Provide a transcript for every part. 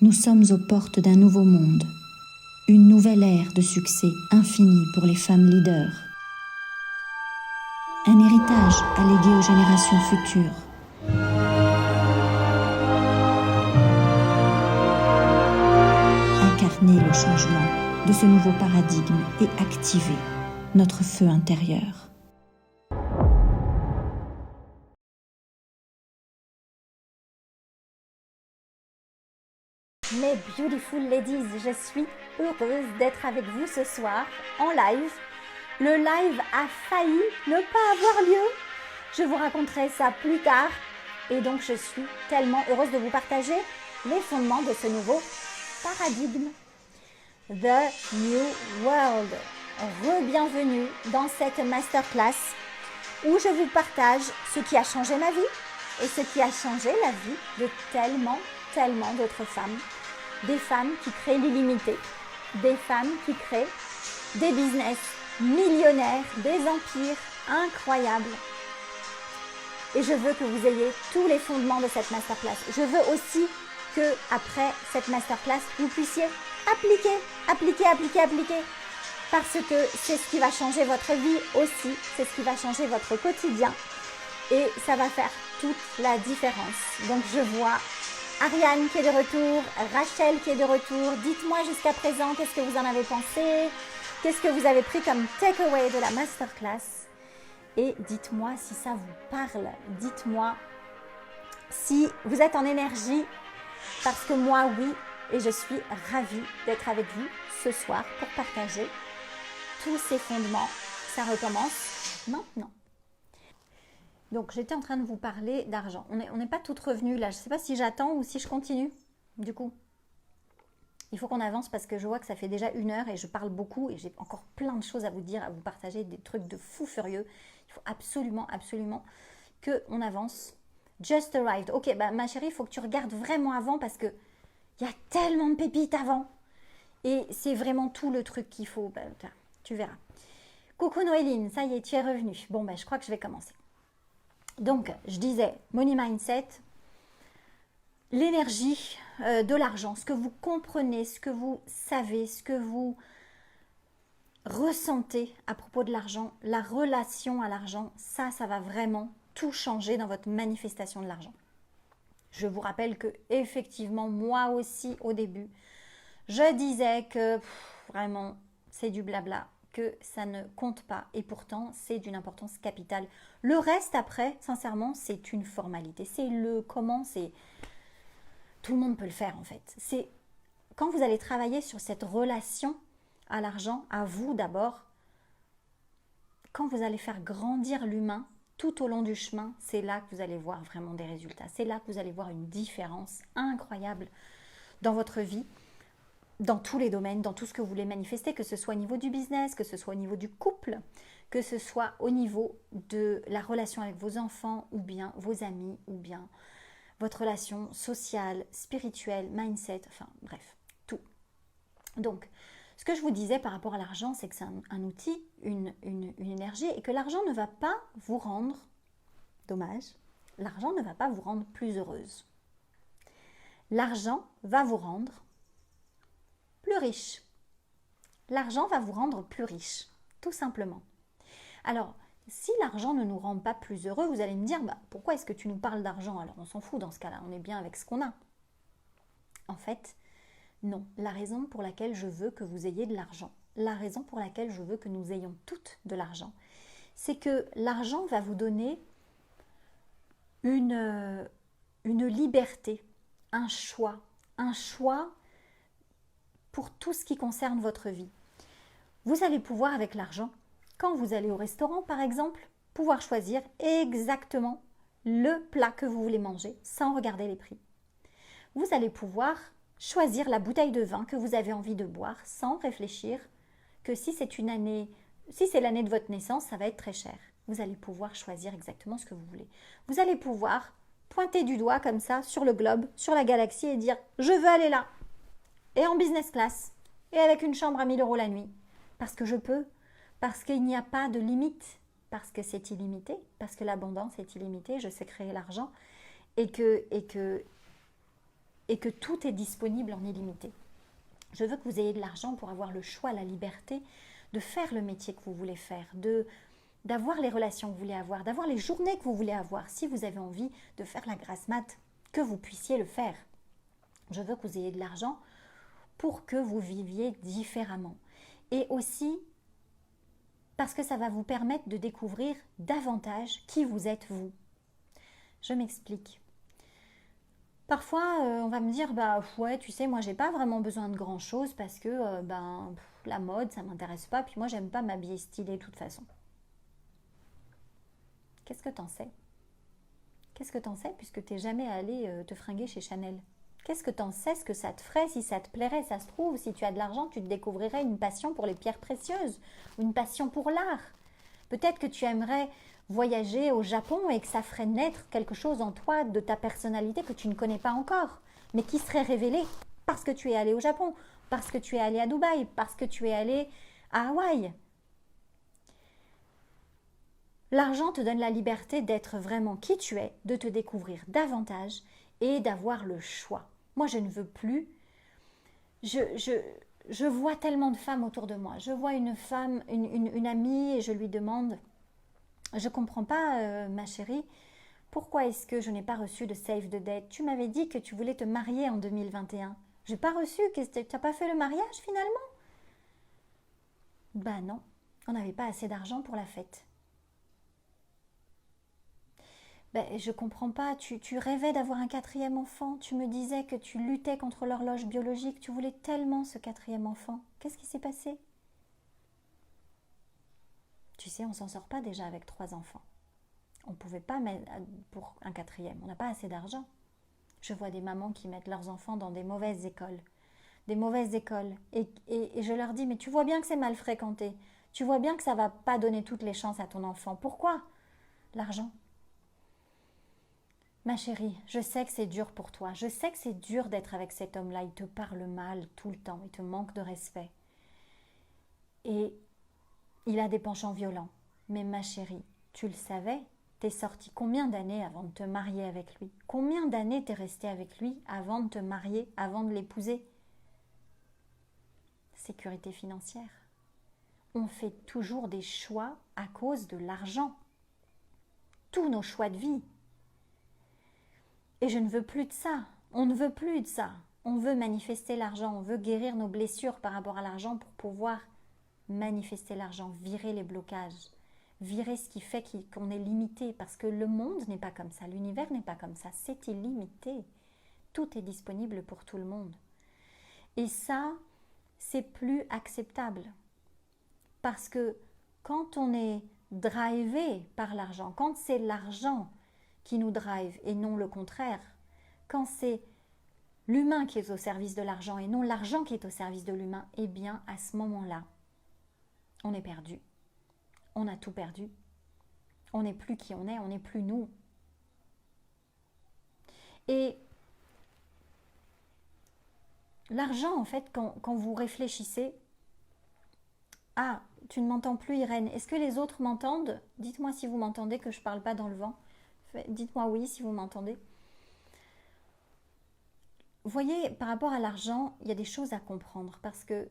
Nous sommes aux portes d'un nouveau monde, une nouvelle ère de succès infini pour les femmes leaders. Un héritage à léguer aux générations futures. Incarner le changement de ce nouveau paradigme et activer notre feu intérieur. Mes beautiful ladies, je suis heureuse d'être avec vous ce soir en live. Le live a failli ne pas avoir lieu. Je vous raconterai ça plus tard. Et donc je suis tellement heureuse de vous partager les fondements de ce nouveau paradigme. The New World. Re-bienvenue dans cette masterclass où je vous partage ce qui a changé ma vie et ce qui a changé la vie de tellement d'autres femmes. Des femmes qui créent l'illimité, des femmes qui créent des business millionnaires, des empires incroyables. Et je veux que vous ayez tous les fondements de cette masterclass. Je veux aussi que après cette masterclass, vous puissiez appliquer. Parce que c'est ce qui va changer votre vie aussi, c'est ce qui va changer votre quotidien. Et ça va faire toute la différence. Donc je vois Ariane qui est de retour, Rachel qui est de retour. Dites-moi jusqu'à présent, qu'est-ce que vous en avez pensé? Qu'est-ce que vous avez pris comme takeaway de la masterclass? Et dites-moi si ça vous parle. Dites-moi si vous êtes en énergie, parce que moi, oui, et je suis ravie d'être avec vous ce soir pour partager tous ces fondements. Ça recommence maintenant. Donc, j'étais en train de vous parler d'argent. On n'est pas toutes revenues là. Je ne sais pas si j'attends ou si je continue. Du coup, il faut qu'on avance parce que je vois que ça fait déjà 1 heure et je parle beaucoup et j'ai encore plein de choses à vous dire, à vous partager, des trucs de fou furieux. Il faut absolument qu'on avance. Just arrived. Ok, bah, ma chérie, il faut que tu regardes vraiment avant parce que il y a tellement de pépites avant. Et c'est vraiment tout le truc qu'il faut. Bah, tu verras. Coucou Noéline, ça y est, tu es revenue. Bon, bah, je crois que je vais commencer. Donc, je disais, money mindset, l'énergie de l'argent, ce que vous comprenez, ce que vous savez, ce que vous ressentez à propos de l'argent, la relation à l'argent, ça va vraiment tout changer dans votre manifestation de l'argent. Je vous rappelle que effectivement, moi aussi, au début, je disais que vraiment, c'est du blabla, que ça ne compte pas et pourtant c'est d'une importance capitale. Le reste après, sincèrement, c'est une formalité. C'est le comment, c'est tout le monde peut le faire en fait. C'est quand vous allez travailler sur cette relation à l'argent, à vous d'abord, quand vous allez faire grandir l'humain tout au long du chemin, c'est là que vous allez voir vraiment des résultats. C'est là que vous allez voir une différence incroyable dans votre vie, dans tous les domaines, dans tout ce que vous voulez manifester, que ce soit au niveau du business, que ce soit au niveau du couple, que ce soit au niveau de la relation avec vos enfants ou bien vos amis ou bien votre relation sociale, spirituelle, mindset, enfin bref, tout. Donc, ce que je vous disais par rapport à l'argent, c'est que c'est un outil, une énergie et que l'argent ne va pas vous rendre, dommage, l'argent ne va pas vous rendre plus heureuse. L'argent va vous rendre plus riche. L'argent va vous rendre plus riche, tout simplement. Alors, si l'argent ne nous rend pas plus heureux, vous allez me dire, bah, pourquoi est-ce que tu nous parles d'argent? Alors, on s'en fout dans ce cas-là, on est bien avec ce qu'on a. En fait, non. La raison pour laquelle je veux que vous ayez de l'argent, la raison pour laquelle je veux que nous ayons toutes de l'argent, c'est que l'argent va vous donner une liberté, un choix pour tout ce qui concerne votre vie. Vous allez pouvoir avec l'argent, quand vous allez au restaurant par exemple, pouvoir choisir exactement le plat que vous voulez manger sans regarder les prix. Vous allez pouvoir choisir la bouteille de vin que vous avez envie de boire sans réfléchir que si c'est l'année de votre naissance, ça va être très cher. Vous allez pouvoir choisir exactement ce que vous voulez. Vous allez pouvoir pointer du doigt comme ça sur le globe, sur la galaxie et dire « je veux aller là ». Et en business class, et avec une chambre à 1 000 € la nuit. Parce que je peux, parce qu'il n'y a pas de limite, parce que c'est illimité, parce que l'abondance est illimitée, je sais créer l'argent, et que et que tout est disponible en illimité. Je veux que vous ayez de l'argent pour avoir le choix, la liberté de faire le métier que vous voulez faire, d'avoir les relations que vous voulez avoir, d'avoir les journées que vous voulez avoir. Si vous avez envie de faire la grasse mat, que vous puissiez le faire. Je veux que vous ayez de l'argent pour que vous viviez différemment. Et aussi parce que ça va vous permettre de découvrir davantage qui vous êtes vous. Je m'explique. Parfois, on va me dire, bah ouais, tu sais, moi j'ai pas vraiment besoin de grand chose parce que la mode, ça m'intéresse pas, puis moi j'aime pas m'habiller stylé de toute façon. Qu'est-ce que t'en sais? Qu'est-ce que t'en sais puisque t'es jamais allé te fringuer chez Chanel? Qu'est-ce que t'en sais, ce que ça te ferait, si ça te plairait? Ça se trouve, si tu as de l'argent, tu te découvrirais une passion pour les pierres précieuses, ou une passion pour l'art. Peut-être que tu aimerais voyager au Japon et que ça ferait naître quelque chose en toi de ta personnalité que tu ne connais pas encore, mais qui serait révélé parce que tu es allé au Japon, parce que tu es allé à Dubaï, parce que tu es allé à Hawaï. L'argent te donne la liberté d'être vraiment qui tu es, de te découvrir davantage et d'avoir le choix. Moi, je ne veux plus. Je vois tellement de femmes autour de moi. Je vois une femme, une amie, et je lui demande, je ne comprends pas, ma chérie, pourquoi est-ce que je n'ai pas reçu de save the date? Tu m'avais dit que tu voulais te marier en 2021. Je n'ai pas reçu, tu n'as pas fait le mariage finalement? Ben non, on n'avait pas assez d'argent pour la fête. Ben, je comprends pas, tu rêvais d'avoir un 4e enfant, tu me disais que tu luttais contre l'horloge biologique, tu voulais tellement ce 4e enfant. Qu'est-ce qui s'est passé? Tu sais, on s'en sort pas déjà avec 3 enfants. On ne pouvait pas mettre pour un 4e, on n'a pas assez d'argent. Je vois des mamans qui mettent leurs enfants dans des mauvaises écoles. Et je leur dis, mais tu vois bien que c'est mal fréquenté, tu vois bien que ça ne va pas donner toutes les chances à ton enfant. Pourquoi? L'argent. Ma chérie, je sais que c'est dur pour toi, je sais que c'est dur d'être avec cet homme-là, il te parle mal tout le temps, il te manque de respect. Et il a des penchants violents. Mais ma chérie, tu le savais, t'es sortie combien d'années avant de te marier avec lui? Combien d'années t'es restée avec lui avant de te marier, avant de l'épouser? Sécurité financière. On fait toujours des choix à cause de l'argent. Tous nos choix de vie. Et je ne veux plus de ça. On ne veut plus de ça. On veut manifester l'argent. On veut guérir nos blessures par rapport à l'argent pour pouvoir manifester l'argent, virer les blocages, virer ce qui fait qu'on est limité. Parce que le monde n'est pas comme ça. L'univers n'est pas comme ça. C'est illimité. Tout est disponible pour tout le monde. Et ça, c'est plus acceptable. Parce que quand on est drivé par l'argent, quand c'est l'argent qui nous drive et non le contraire, quand c'est l'humain qui est au service de l'argent et non l'argent qui est au service de l'humain, eh bien à ce moment-là, on est perdu. On a tout perdu. On n'est plus qui on n'est plus nous. Et l'argent, en fait, quand vous réfléchissez, ah, tu ne m'entends plus Irène, est-ce que les autres m'entendent? Dites-moi si vous m'entendez, que je ne parle pas dans le vent. Dites-moi oui si vous m'entendez. Vous voyez, par rapport à l'argent, il y a des choses à comprendre parce que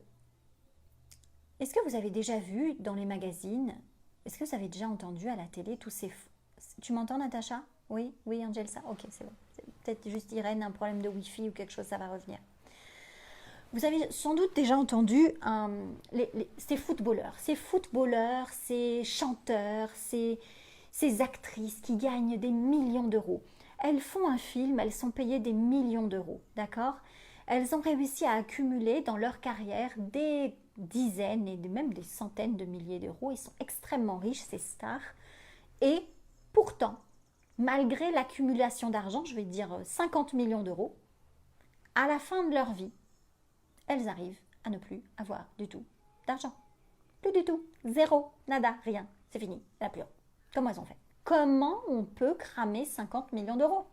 est-ce que vous avez déjà vu dans les magazines, est-ce que vous avez déjà entendu à la télé tous ces... Tu m'entends Natacha? Oui, Angelsa? Ok, c'est bon. C'est peut-être juste Irène, un problème de Wi-Fi ou quelque chose, ça va revenir. Vous avez sans doute déjà entendu ces footballeurs, ces chanteurs, ces actrices qui gagnent des millions d'euros. Elles font un film, elles sont payées des millions d'euros, d'accord? Elles ont réussi à accumuler dans leur carrière des dizaines et même des centaines de milliers d'euros. Ils sont extrêmement riches, ces stars. Et pourtant, malgré l'accumulation d'argent, je vais dire 50 millions d'euros, à la fin de leur vie, elles arrivent à ne plus avoir du tout d'argent. Plus du tout. Zéro. Nada. Rien. C'est fini. La plus. Comment elles ont fait? Comment on peut cramer 50 millions d'euros?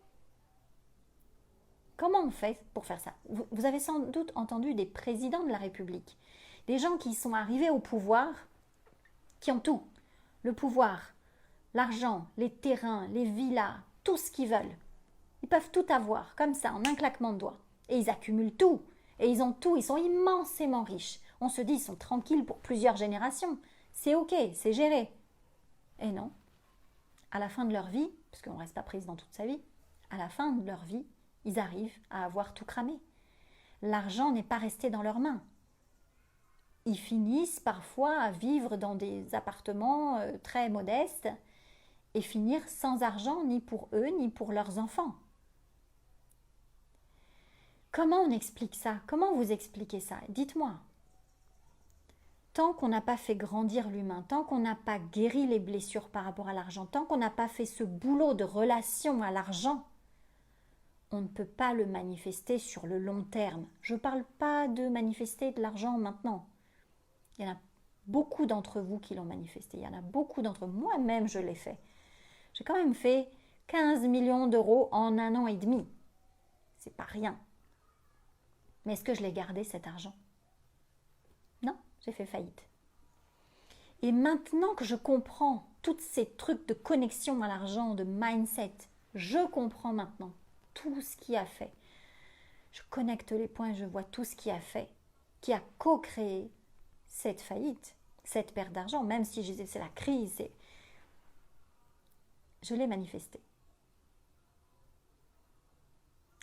Comment on fait pour faire ça? Vous avez sans doute entendu des présidents de la République, des gens qui sont arrivés au pouvoir, qui ont tout. Le pouvoir, l'argent, les terrains, les villas, tout ce qu'ils veulent. Ils peuvent tout avoir, comme ça, en un claquement de doigts. Et ils accumulent tout. Et ils ont tout. Ils sont immensément riches. On se dit, ils sont tranquilles pour plusieurs générations. C'est ok, c'est géré. Et non. À la fin de leur vie, parce qu'on ne reste pas président toute sa vie, à la fin de leur vie, ils arrivent à avoir tout cramé. L'argent n'est pas resté dans leurs mains. Ils finissent parfois à vivre dans des appartements très modestes et finir sans argent ni pour eux ni pour leurs enfants. Comment on explique ça? Comment vous expliquez ça? Dites-moi. Tant qu'on n'a pas fait grandir l'humain, tant qu'on n'a pas guéri les blessures par rapport à l'argent, tant qu'on n'a pas fait ce boulot de relation à l'argent, on ne peut pas le manifester sur le long terme. Je ne parle pas de manifester de l'argent maintenant. Il y en a beaucoup d'entre vous qui l'ont manifesté. Il y en a beaucoup d'entre vous. Moi-même, je l'ai fait. J'ai quand même fait 15 millions d'euros en 1 an et demi. C'est pas rien. Mais est-ce que je l'ai gardé cet argent? Non, j'ai fait faillite. Et maintenant que je comprends tous ces trucs de connexion à l'argent, de mindset, je comprends maintenant tout ce qui a fait. Je connecte les points et je vois tout ce qui a fait, qui a co-créé cette faillite, cette perte d'argent, même si je disais c'est la crise, je l'ai manifesté.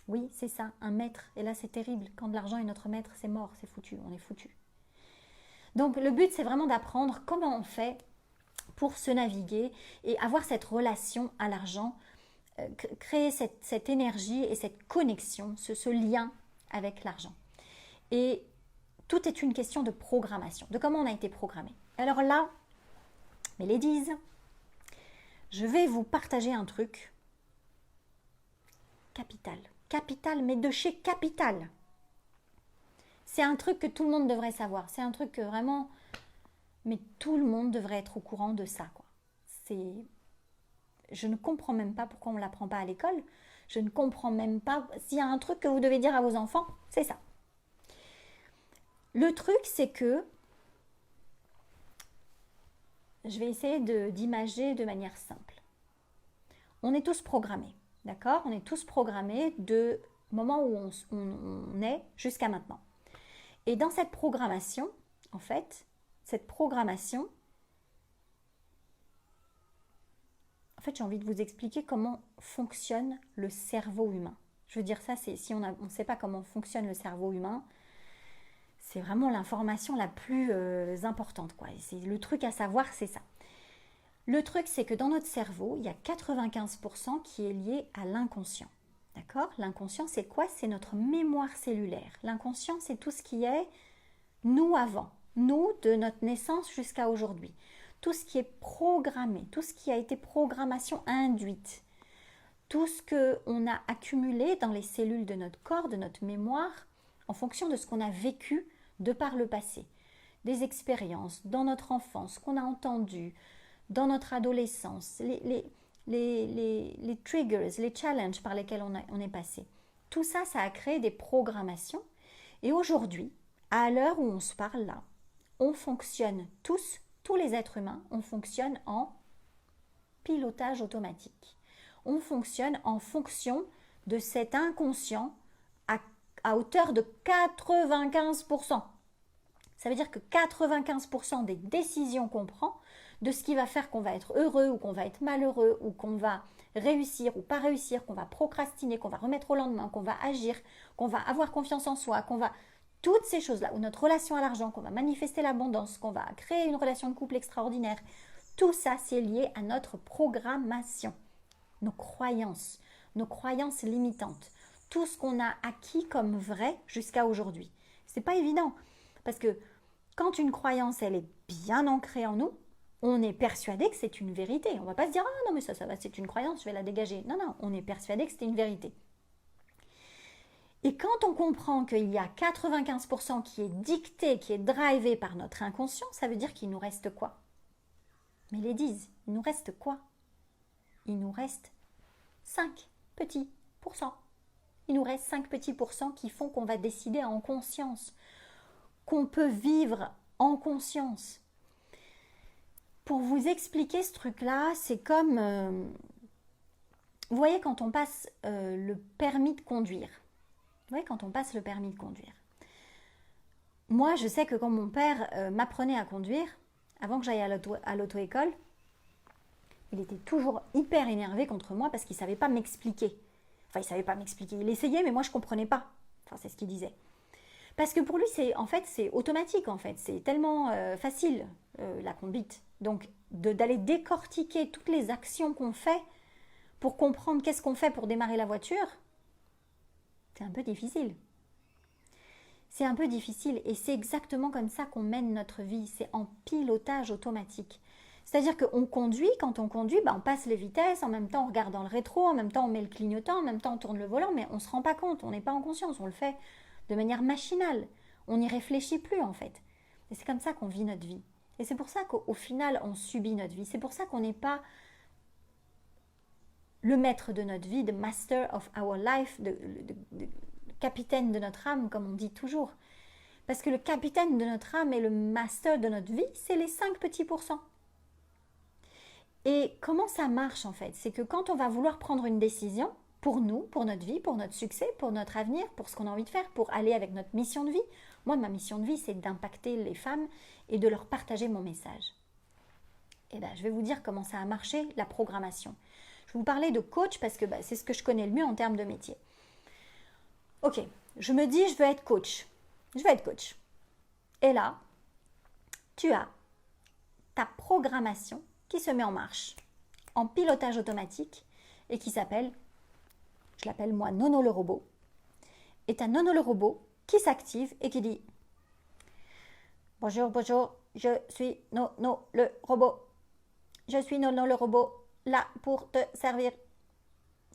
Oui, c'est ça, un maître. Et là, c'est terrible. Quand l'argent est notre maître, c'est mort, c'est foutu, on est foutu. Donc, le but, c'est vraiment d'apprendre comment on fait pour se naviguer et avoir cette relation à l'argent, créer cette énergie et cette connexion, ce lien avec l'argent. Et tout est une question de programmation, de comment on a été programmé. Alors là, mes ladies, je vais vous partager un truc capital. Capital, mais de chez Capital. C'est un truc que tout le monde devrait savoir. C'est un truc que vraiment, mais tout le monde devrait être au courant de ça, quoi. Je ne comprends même pas pourquoi on ne l'apprend pas à l'école. Je ne comprends même pas. S'il y a un truc que vous devez dire à vos enfants, c'est ça. Le truc, c'est que je vais essayer d'imager de manière simple. On est tous programmés, d'accord? On est tous programmés de moment où on est jusqu'à maintenant. Et dans cette programmation, en fait, j'ai envie de vous expliquer comment fonctionne le cerveau humain. Je veux dire ça, c'est si on ne sait pas comment fonctionne le cerveau humain, c'est vraiment l'information la plus importante, quoi. C'est le truc à savoir, c'est ça. Le truc, c'est que dans notre cerveau, il y a 95% qui est lié à l'inconscient. D'accord? L'inconscient, c'est quoi? C'est notre mémoire cellulaire. L'inconscient, c'est tout ce qui est nous avant, nous de notre naissance jusqu'à aujourd'hui. Tout ce qui est programmé, tout ce qui a été programmation induite, tout ce qu'on a accumulé dans les cellules de notre corps, de notre mémoire, en fonction de ce qu'on a vécu de par le passé. Des expériences dans notre enfance, qu'on a entendu, dans notre adolescence, les triggers, les challenges par lesquels on est passé. Tout ça, ça a créé des programmations. Et aujourd'hui, à l'heure où on se parle là, on fonctionne tous les êtres humains, on fonctionne en pilotage automatique. On fonctionne en fonction de cet inconscient à hauteur de 95%. Ça veut dire que 95% des décisions qu'on prend, de ce qui va faire qu'on va être heureux ou qu'on va être malheureux ou qu'on va réussir ou pas réussir, qu'on va procrastiner, qu'on va remettre au lendemain, qu'on va agir, qu'on va avoir confiance en soi, qu'on va... Toutes ces choses-là, ou notre relation à l'argent, qu'on va manifester l'abondance, qu'on va créer une relation de couple extraordinaire, tout ça, c'est lié à notre programmation, nos croyances limitantes, tout ce qu'on a acquis comme vrai jusqu'à aujourd'hui. C'est pas évident, parce que quand une croyance, elle est bien ancrée en nous, on est persuadé que c'est une vérité. On ne va pas se dire « Ah non, mais ça va, c'est une croyance, je vais la dégager. » Non, non, on est persuadé que c'est une vérité. Et quand on comprend qu'il y a 95% qui est dicté, qui est drivé par notre inconscient, ça veut dire qu'il nous reste quoi? Mais les disent, il nous reste quoi? Il nous reste 5 petits pourcents. Il nous reste 5 petits pourcents qui font qu'on va décider en conscience, qu'on peut vivre en conscience. Pour vous expliquer ce truc-là, c'est comme... vous voyez, quand on passe le permis de conduire, Oui, quand on passe le permis de conduire. Moi, je sais que quand mon père m'apprenait à conduire, avant que j'aille à l'auto-école, il était toujours hyper énervé contre moi parce qu'il ne savait pas m'expliquer. Enfin, il ne savait pas m'expliquer. Il essayait, mais moi, je ne comprenais pas. Enfin, c'est ce qu'il disait. Parce que pour lui, c'est automatique, en fait. C'est tellement facile, la conduite. Donc, d'aller décortiquer toutes les actions qu'on fait pour comprendre qu'est-ce qu'on fait pour démarrer la voiture, c'est un peu difficile. C'est un peu difficile et c'est exactement comme ça qu'on mène notre vie. C'est en pilotage automatique. C'est-à-dire qu'on conduit, quand on conduit, on passe les vitesses, en même temps on regarde dans le rétro, en même temps on met le clignotant, en même temps on tourne le volant, mais on ne se rend pas compte, on n'est pas en conscience, on le fait de manière machinale. On n'y réfléchit plus en fait. Et c'est comme ça qu'on vit notre vie. Et c'est pour ça qu'au final on subit notre vie. C'est pour ça qu'on n'est pas le maître de notre vie, the master of our life, le capitaine de notre âme, comme on dit toujours. Parce que le capitaine de notre âme et le master de notre vie, c'est les 5 petits pourcents. Et comment ça marche en fait? C'est que quand on va vouloir prendre une décision pour nous, pour notre vie, pour notre succès, pour notre avenir, pour ce qu'on a envie de faire, pour aller avec notre mission de vie. Moi, ma mission de vie, c'est d'impacter les femmes et de leur partager mon message. Et bien, je vais vous dire comment ça a marché, la programmation. Je vais vous parler de coach parce que c'est ce que je connais le mieux en termes de métier. Ok, je me dis, je veux être coach. Je veux être coach. Et là, tu as ta programmation qui se met en marche, en pilotage automatique, et qui s'appelle, je l'appelle moi Nono le robot. Et tu as Nono le robot qui s'active et qui dit « Bonjour, bonjour, je suis Nono le robot. Je suis Nono le robot, là pour te servir.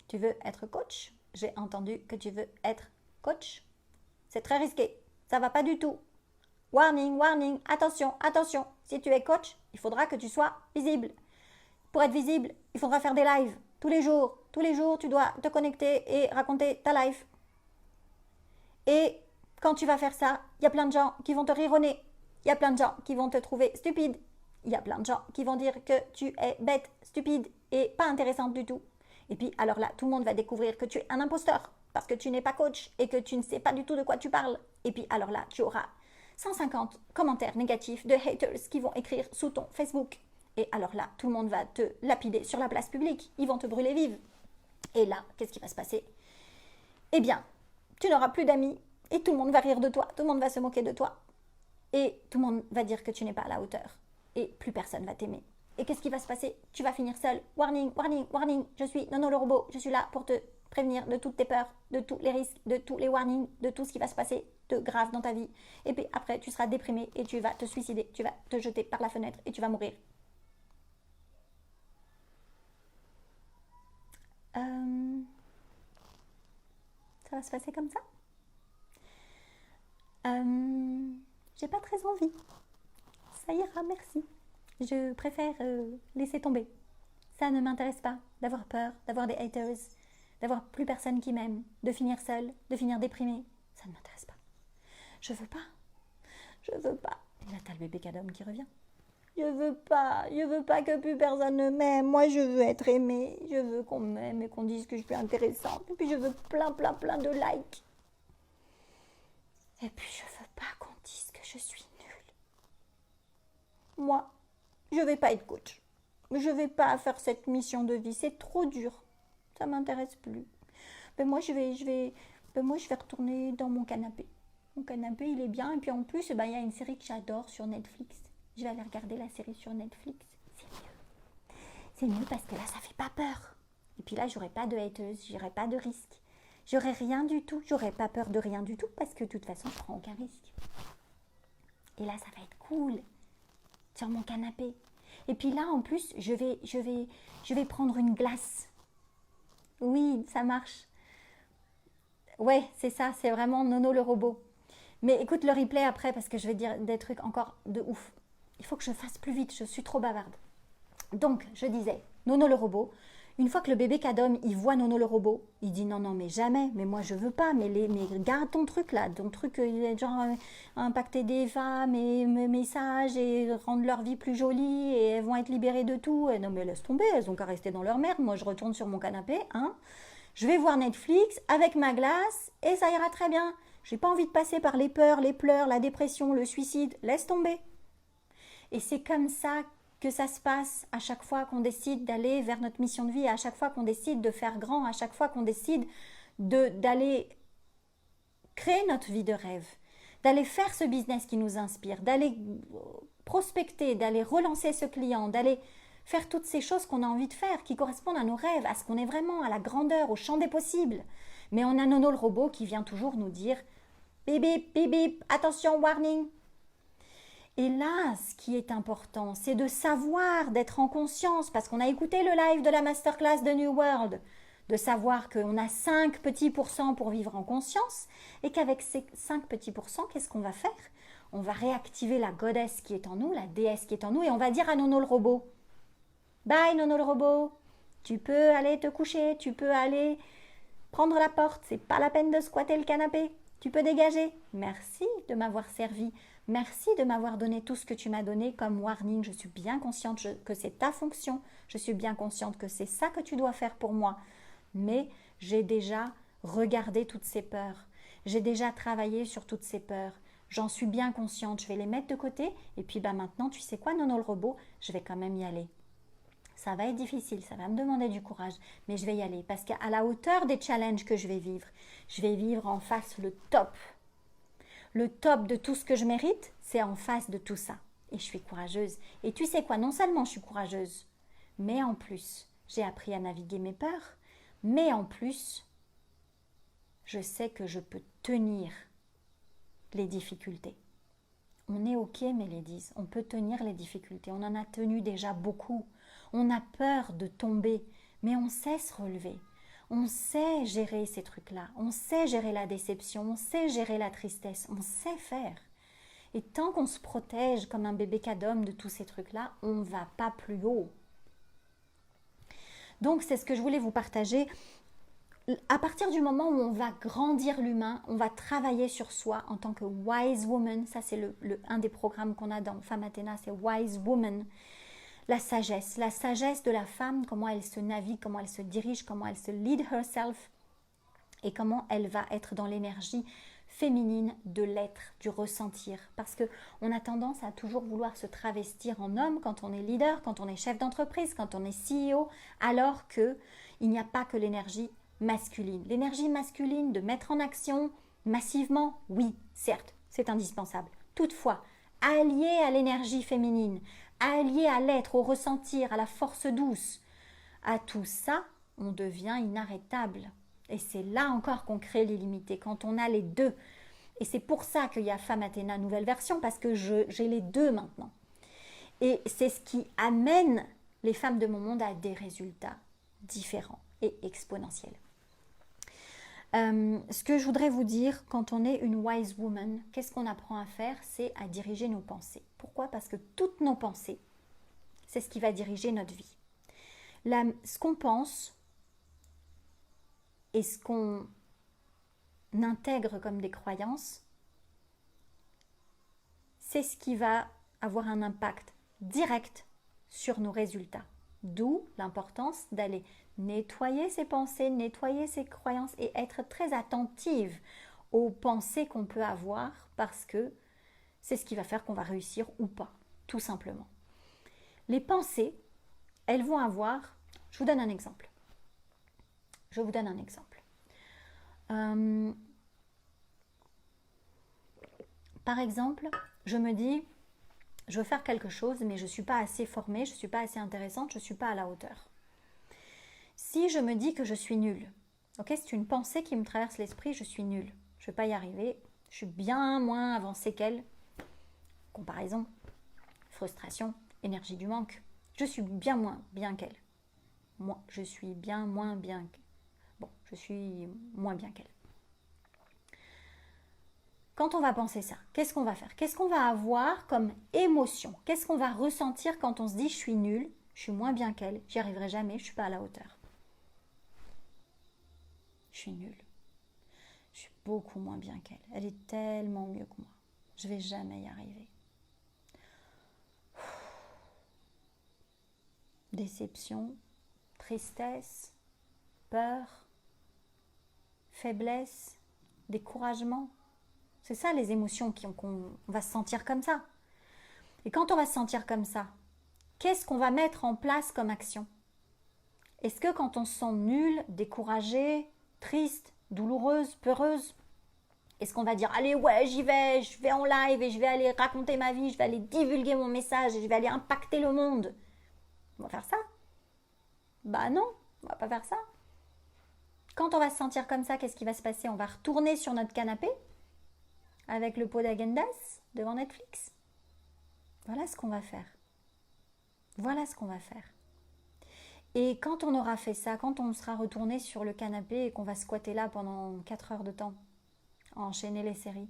Tu veux être coach? J'ai entendu que tu veux être coach. C'est très risqué, ça va pas du tout. Warning, warning, attention, attention. Si tu es coach, il faudra que tu sois visible. Pour être visible, il faudra faire des lives tous les jours. Tous les jours, tu dois te connecter et raconter ta life. Et quand tu vas faire ça, il y a plein de gens qui vont te rire au nez. Il y a plein de gens qui vont te trouver stupide. Il y a plein de gens qui vont dire que tu es bête, stupide et pas intéressante du tout. Et puis, alors là, tout le monde va découvrir que tu es un imposteur parce que tu n'es pas coach et que tu ne sais pas du tout de quoi tu parles. Et puis, alors là, tu auras 150 commentaires négatifs de haters qui vont écrire sous ton Facebook. Et alors là, tout le monde va te lapider sur la place publique. Ils vont te brûler vive. Et là, qu'est-ce qui va se passer? Eh bien, tu n'auras plus d'amis et tout le monde va rire de toi. Tout le monde va se moquer de toi. Et tout le monde va dire que tu n'es pas à la hauteur. Et plus personne va t'aimer. Et qu'est-ce qui va se passer? Tu vas finir seul. Warning, warning, warning. Je suis Nono le robot. Je suis là pour te prévenir de toutes tes peurs, de tous les risques, de tous les warnings, de tout ce qui va se passer de grave dans ta vie. Et puis après, tu seras déprimé et tu vas te suicider. Tu vas te jeter par la fenêtre et tu vas mourir. Ça va se passer comme ça? J'ai pas très envie. Ça ira, merci. Je préfère laisser tomber. Ça ne m'intéresse pas d'avoir peur, d'avoir des haters, d'avoir plus personne qui m'aime, de finir seule, de finir déprimée. Ça ne m'intéresse pas. Je veux pas. Je veux pas. Et là, t'as le bébé cadom qui revient. Je veux pas que plus personne ne m'aime. Moi, je veux être aimée. Je veux qu'on m'aime et qu'on dise que je suis intéressante. Et puis, je veux plein de likes. Et puis, je veux pas qu'on dise que je suis nulle. Moi, je vais pas être coach. Je vais pas faire cette mission de vie. C'est trop dur. Ça m'intéresse plus. Ben moi, je vais retourner dans mon canapé. Mon canapé, il est bien. Et puis, en plus, il y a une série que j'adore sur Netflix. Je vais aller regarder la série sur Netflix. C'est mieux. C'est mieux parce que là, ça fait pas peur. Et puis là, j'aurai pas de haters, j'aurai pas de risque. J'aurai rien du tout. J'aurai pas peur de rien du tout parce que de toute façon, je prends aucun risque. Et là, ça va être cool. Sur mon canapé. Et puis là, en plus, je vais prendre une glace. Oui, ça marche. Ouais, c'est ça. C'est vraiment Nono le robot. Mais écoute le replay après parce que je vais dire des trucs encore de ouf. Il faut que je fasse plus vite, je suis trop bavarde. Donc, je disais, Nono le robot, une fois que le bébé cadom, il voit Nono le robot, il dit non, mais jamais, mais moi je veux pas, mais garde ton truc là, ton truc, genre impacter des femmes et mes messages et rendre leur vie plus jolie et elles vont être libérées de tout. Et non, mais laisse tomber, elles ont qu'à rester dans leur merde, moi je retourne sur mon canapé, hein. Je vais voir Netflix avec ma glace et ça ira très bien. J'ai pas envie de passer par les peurs, les pleurs, la dépression, le suicide. Laisse tomber. Et c'est comme ça que ça se passe à chaque fois qu'on décide d'aller vers notre mission de vie, à chaque fois qu'on décide de faire grand, à chaque fois qu'on décide d'aller créer notre vie de rêve, d'aller faire ce business qui nous inspire, d'aller prospecter, d'aller relancer ce client, d'aller faire toutes ces choses qu'on a envie de faire, qui correspondent à nos rêves, à ce qu'on est vraiment, à la grandeur, au champ des possibles. Mais on a Nono le robot qui vient toujours nous dire « bip bip, bip bip, attention, warning ». Et là, ce qui est important, c'est de savoir, d'être en conscience, parce qu'on a écouté le live de la masterclass de New World, de savoir qu'on a 5 petits pourcents pour vivre en conscience, et qu'avec ces 5 petits pourcents, qu'est-ce qu'on va faire? On va réactiver la goddess qui est en nous, la déesse qui est en nous, et on va dire à Nono le robot, bye Nono le robot, tu peux aller te coucher, tu peux aller prendre la porte, c'est pas la peine de squatter le canapé, tu peux dégager. Merci de m'avoir servi, merci de m'avoir donné tout ce que tu m'as donné comme warning, je suis bien consciente que c'est ta fonction, je suis bien consciente que c'est ça que tu dois faire pour moi, mais j'ai déjà regardé toutes ces peurs, j'ai déjà travaillé sur toutes ces peurs, j'en suis bien consciente, je vais les mettre de côté, et puis maintenant, tu sais quoi Nono le robot, je vais quand même y aller. Ça va être difficile, ça va me demander du courage, mais je vais y aller parce qu'à la hauteur des challenges que je vais vivre en face le top. Le top de tout ce que je mérite, c'est en face de tout ça. Et je suis courageuse. Et tu sais quoi, non seulement je suis courageuse, mais en plus, j'ai appris à naviguer mes peurs, mais en plus, je sais que je peux tenir les difficultés. On est ok, mes ladies, on peut tenir les difficultés, on en a tenu déjà beaucoup. On a peur de tomber, mais on sait se relever. On sait gérer ces trucs-là, on sait gérer la déception, on sait gérer la tristesse, on sait faire. Et tant qu'on se protège comme un bébé cadom de tous ces trucs-là, on ne va pas plus haut. Donc c'est ce que je voulais vous partager. À partir du moment où on va grandir l'humain, on va travailler sur soi en tant que wise woman. Ça, c'est un des programmes qu'on a dans Femme Athéna, c'est Wise Woman. La sagesse de la femme, comment elle se navigue, comment elle se dirige, comment elle se lead herself et comment elle va être dans l'énergie féminine de l'être, du ressentir. Parce qu'on a tendance à toujours vouloir se travestir en homme quand on est leader, quand on est chef d'entreprise, quand on est CEO, alors qu'il n'y a pas que l'énergie masculine. L'énergie masculine de mettre en action massivement, oui, certes, c'est indispensable. Toutefois, allié à l'énergie féminine, allié à l'être, au ressentir, à la force douce, à tout ça, on devient inarrêtable. Et c'est là encore qu'on crée l'illimité, quand on a les deux. Et c'est pour ça qu'il y a Femme Athéna nouvelle version, parce que j'ai les deux maintenant. Et c'est ce qui amène les femmes de mon monde à des résultats différents et exponentiels. Ce que je voudrais vous dire, quand on est une wise woman, qu'est-ce qu'on apprend à faire? C'est à diriger nos pensées. Pourquoi? Parce que toutes nos pensées, c'est ce qui va diriger notre vie. Ce qu'on pense et ce qu'on intègre comme des croyances, c'est ce qui va avoir un impact direct sur nos résultats. D'où l'importance d'aller nettoyer ses pensées, nettoyer ses croyances et être très attentive aux pensées qu'on peut avoir parce que c'est ce qui va faire qu'on va réussir ou pas, tout simplement. Les pensées, elles vont avoir... Je vous donne un exemple. Par exemple, je me dis, je veux faire quelque chose, mais je ne suis pas assez formée, je ne suis pas assez intéressante, je ne suis pas à la hauteur. Si je me dis que je suis nulle, okay, c'est une pensée qui me traverse l'esprit, je suis nulle, je ne vais pas y arriver, je suis bien moins avancée qu'elle. Comparaison, frustration, énergie du manque. Je suis bien moins bien qu'elle. Moi, je suis bien moins bien qu'elle. Bon, je suis moins bien qu'elle. Quand on va penser ça, qu'est-ce qu'on va faire? Qu'est-ce qu'on va avoir comme émotion? Qu'est-ce qu'on va ressentir quand on se dit je suis nulle, je suis moins bien qu'elle, j'y arriverai jamais, je ne suis pas à la hauteur? Je suis nulle. Je suis beaucoup moins bien qu'elle. Elle est tellement mieux que moi. Je ne vais jamais y arriver. Déception, tristesse, peur, faiblesse, découragement. C'est ça les émotions qu'on va se sentir comme ça. Et quand on va se sentir comme ça, qu'est-ce qu'on va mettre en place comme action? Est-ce que quand on se sent nul, découragé, triste, douloureuse, peureuse, est-ce qu'on va dire allez ouais je vais en live et je vais aller raconter ma vie, je vais aller divulguer mon message et je vais aller impacter le monde? On va faire ça? Bah non, on va pas faire ça. Quand on va se sentir comme ça, qu'est-ce qui va se passer? On va retourner sur notre canapé avec le pot d'Haagen-Dazs devant Netflix. Voilà ce qu'on va faire. Voilà ce qu'on va faire. Et quand on aura fait ça, quand on sera retourné sur le canapé et qu'on va squatter là pendant 4 heures de temps, enchaîner les séries,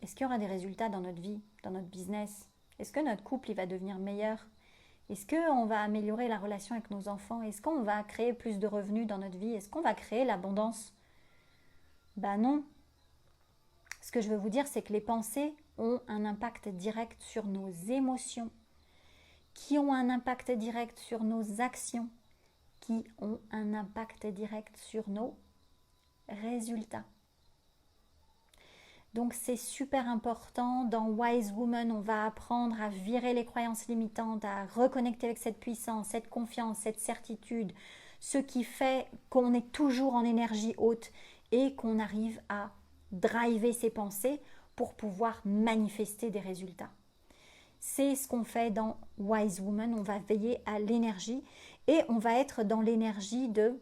est-ce qu'il y aura des résultats dans notre vie, dans notre business? Est-ce que notre couple il va devenir meilleur? Est-ce qu'on va améliorer la relation avec nos enfants? Est-ce qu'on va créer plus de revenus dans notre vie? Est-ce qu'on va créer l'abondance? Ben non. Ce que je veux vous dire, c'est que les pensées ont un impact direct sur nos émotions, qui ont un impact direct sur nos actions, qui ont un impact direct sur nos résultats. Donc c'est super important. Dans Wise Woman, on va apprendre à virer les croyances limitantes, à reconnecter avec cette puissance, cette confiance, cette certitude, ce qui fait qu'on est toujours en énergie haute et qu'on arrive à driver ses pensées pour pouvoir manifester des résultats. C'est ce qu'on fait dans Wise Woman. On va veiller à l'énergie et on va être dans l'énergie de...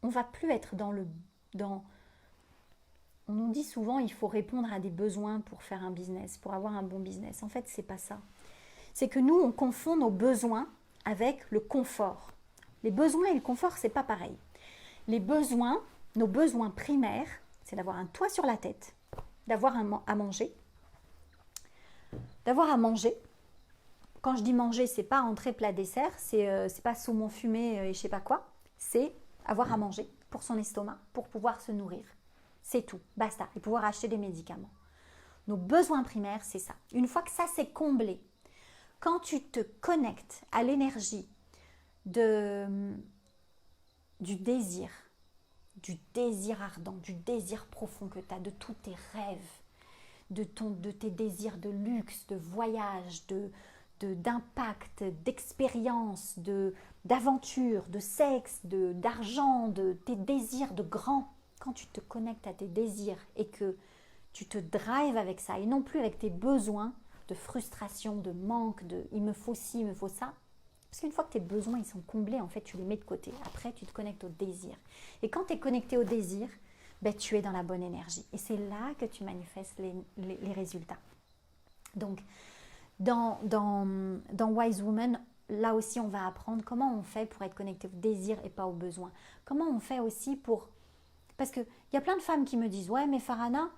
On va plus être on nous dit souvent il faut répondre à des besoins pour faire un business, pour avoir un bon business. En fait, c'est pas ça. C'est que nous, on confond nos besoins avec le confort. Les besoins et le confort, c'est pas pareil. Les besoins, nos besoins primaires, c'est d'avoir un toit sur la tête, d'avoir à manger. D'avoir à manger. Quand je dis manger, c'est pas entrée, plat, dessert, c'est pas saumon fumé et je sais pas quoi. C'est avoir à manger pour son estomac, pour pouvoir se nourrir. C'est tout, basta. Et pouvoir acheter des médicaments. Nos besoins primaires, c'est ça. Une fois que ça c'est comblé, quand tu te connectes à l'énergie du désir ardent, du désir profond que tu as, de tous tes rêves, de tes désirs de luxe, de voyage, d'impact, d'expérience, d'aventure, de sexe, d'argent, de tes désirs de grand. Quand tu te connectes à tes désirs et que tu te drives avec ça et non plus avec tes besoins de frustration, de manque, de il me faut ci, il me faut ça. Parce qu'une fois que tes besoins ils sont comblés, en fait, tu les mets de côté. Après, tu te connectes au désir. Et quand tu es connecté au désir, ben, tu es dans la bonne énergie. Et c'est là que tu manifestes les résultats. Donc, dans Wise Woman, là aussi, on va apprendre comment on fait pour être connecté au désir et pas aux besoins. Comment on fait aussi pour... Parce qu'il y a plein de femmes qui me disent « Ouais, mais Farhana,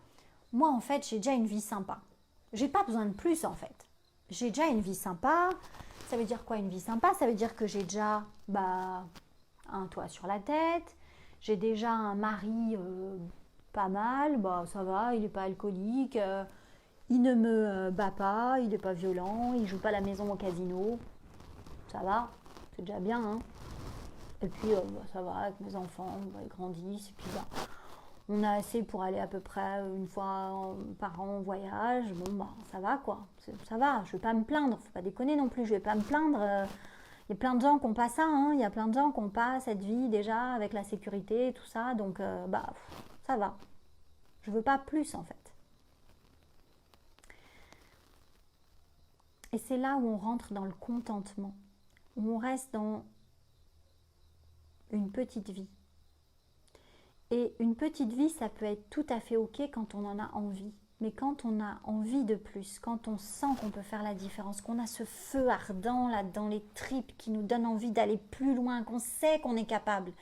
moi, en fait, j'ai déjà une vie sympa. J'ai pas besoin de plus, en fait. J'ai déjà une vie sympa. » Ça veut dire quoi, une vie sympa? Ça veut dire que j'ai déjà un toit sur la tête. J'ai déjà un mari pas mal. Ça va, il n'est pas alcoolique. Il ne me bat pas. Il n'est pas violent. Il ne joue pas à la maison au casino. Ça va, c'est déjà bien, hein. Et puis, ça va, avec mes enfants, ils grandissent. Et puis, on a assez pour aller à peu près une fois par an en voyage. Bon, ça va, quoi. Ça va, je ne vais pas me plaindre. Faut pas déconner non plus, je ne vais pas me plaindre. Il y a plein de gens qui n'ont pas ça, hein. Il y a plein de gens qui n'ont pas cette vie déjà, avec la sécurité et tout ça. Donc, ça va. Je ne veux pas plus, en fait. Et c'est là où on rentre dans le contentement. Où on reste dans une petite vie. Et une petite vie, ça peut être tout à fait ok quand on en a envie. Mais quand on a envie de plus, quand on sent qu'on peut faire la différence, qu'on a ce feu ardent là dans les tripes qui nous donne envie d'aller plus loin, qu'on sait qu'on est capable,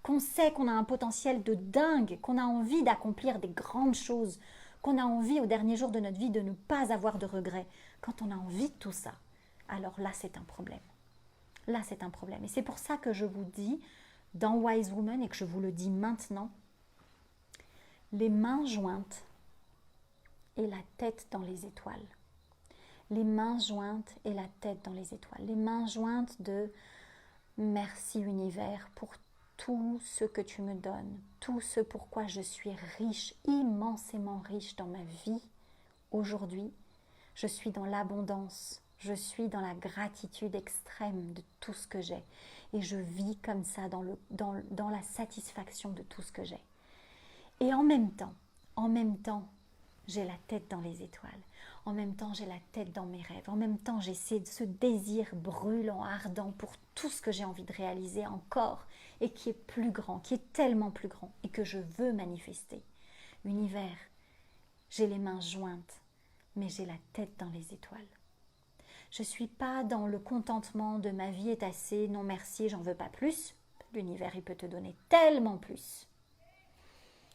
qu'on sait qu'on a un potentiel de dingue, qu'on a envie d'accomplir des grandes choses, qu'on a envie au dernier jour de notre vie de ne pas avoir de regrets. Quand on a envie de tout ça, alors là c'est un problème. Là c'est un problème. Et c'est pour ça que je vous dis dans Wise Woman et que je vous le dis maintenant, les mains jointes et la tête dans les étoiles. Les mains jointes et la tête dans les étoiles. Les mains jointes de merci univers pour tout ce que tu me donnes, tout ce pourquoi je suis riche, immensément riche dans ma vie. Aujourd'hui, je suis dans l'abondance, je suis dans la gratitude extrême de tout ce que j'ai. Et je vis comme ça dans la satisfaction de tout ce que j'ai. Et en même temps, j'ai la tête dans les étoiles. En même temps, j'ai la tête dans mes rêves. En même temps, j'ai ce désir brûlant, ardent pour tout ce que j'ai envie de réaliser encore et qui est plus grand, qui est tellement plus grand et que je veux manifester. Univers, j'ai les mains jointes, mais j'ai la tête dans les étoiles. Je ne suis pas dans le contentement de ma vie est assez, non merci, j'en veux pas plus. L'univers, il peut te donner tellement plus.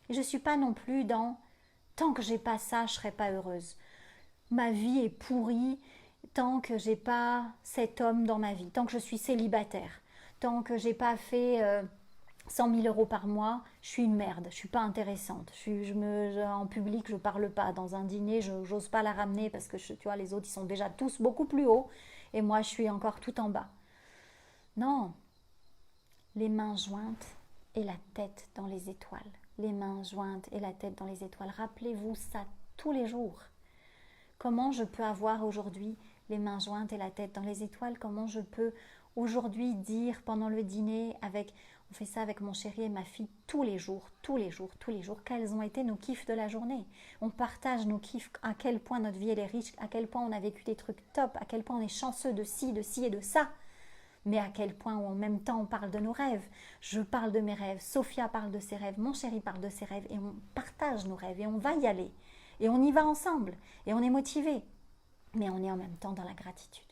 Et je ne suis pas non plus dans tant que j'ai pas ça, je ne serai pas heureuse. Ma vie est pourrie tant que j'ai pas cet homme dans ma vie, tant que je suis célibataire, tant que j'ai pas fait 100 000 euros par mois, je suis une merde, je suis pas intéressante. En public, je parle pas. Dans un dîner, je n'ose pas la ramener parce que tu vois, les autres, ils sont déjà tous beaucoup plus hauts et moi, je suis encore tout en bas. Non, les mains jointes et la tête dans les étoiles. Les mains jointes et la tête dans les étoiles. Rappelez-vous ça tous les jours. Comment je peux avoir aujourd'hui les mains jointes et la tête dans les étoiles? Comment je peux aujourd'hui dire pendant le dîner on fait ça avec mon chéri et ma fille tous les jours, quels ont été nos kiffs de la journée. On partage nos kiffs, à quel point notre vie elle est riche, à quel point on a vécu des trucs top, à quel point on est chanceux de ci et de ça. Mais à quel point en même temps on parle de nos rêves. Je parle de mes rêves, Sophia parle de ses rêves, mon chéri parle de ses rêves et on partage nos rêves et on va y aller. Et on y va ensemble et on est motivé. Mais on est en même temps dans la gratitude.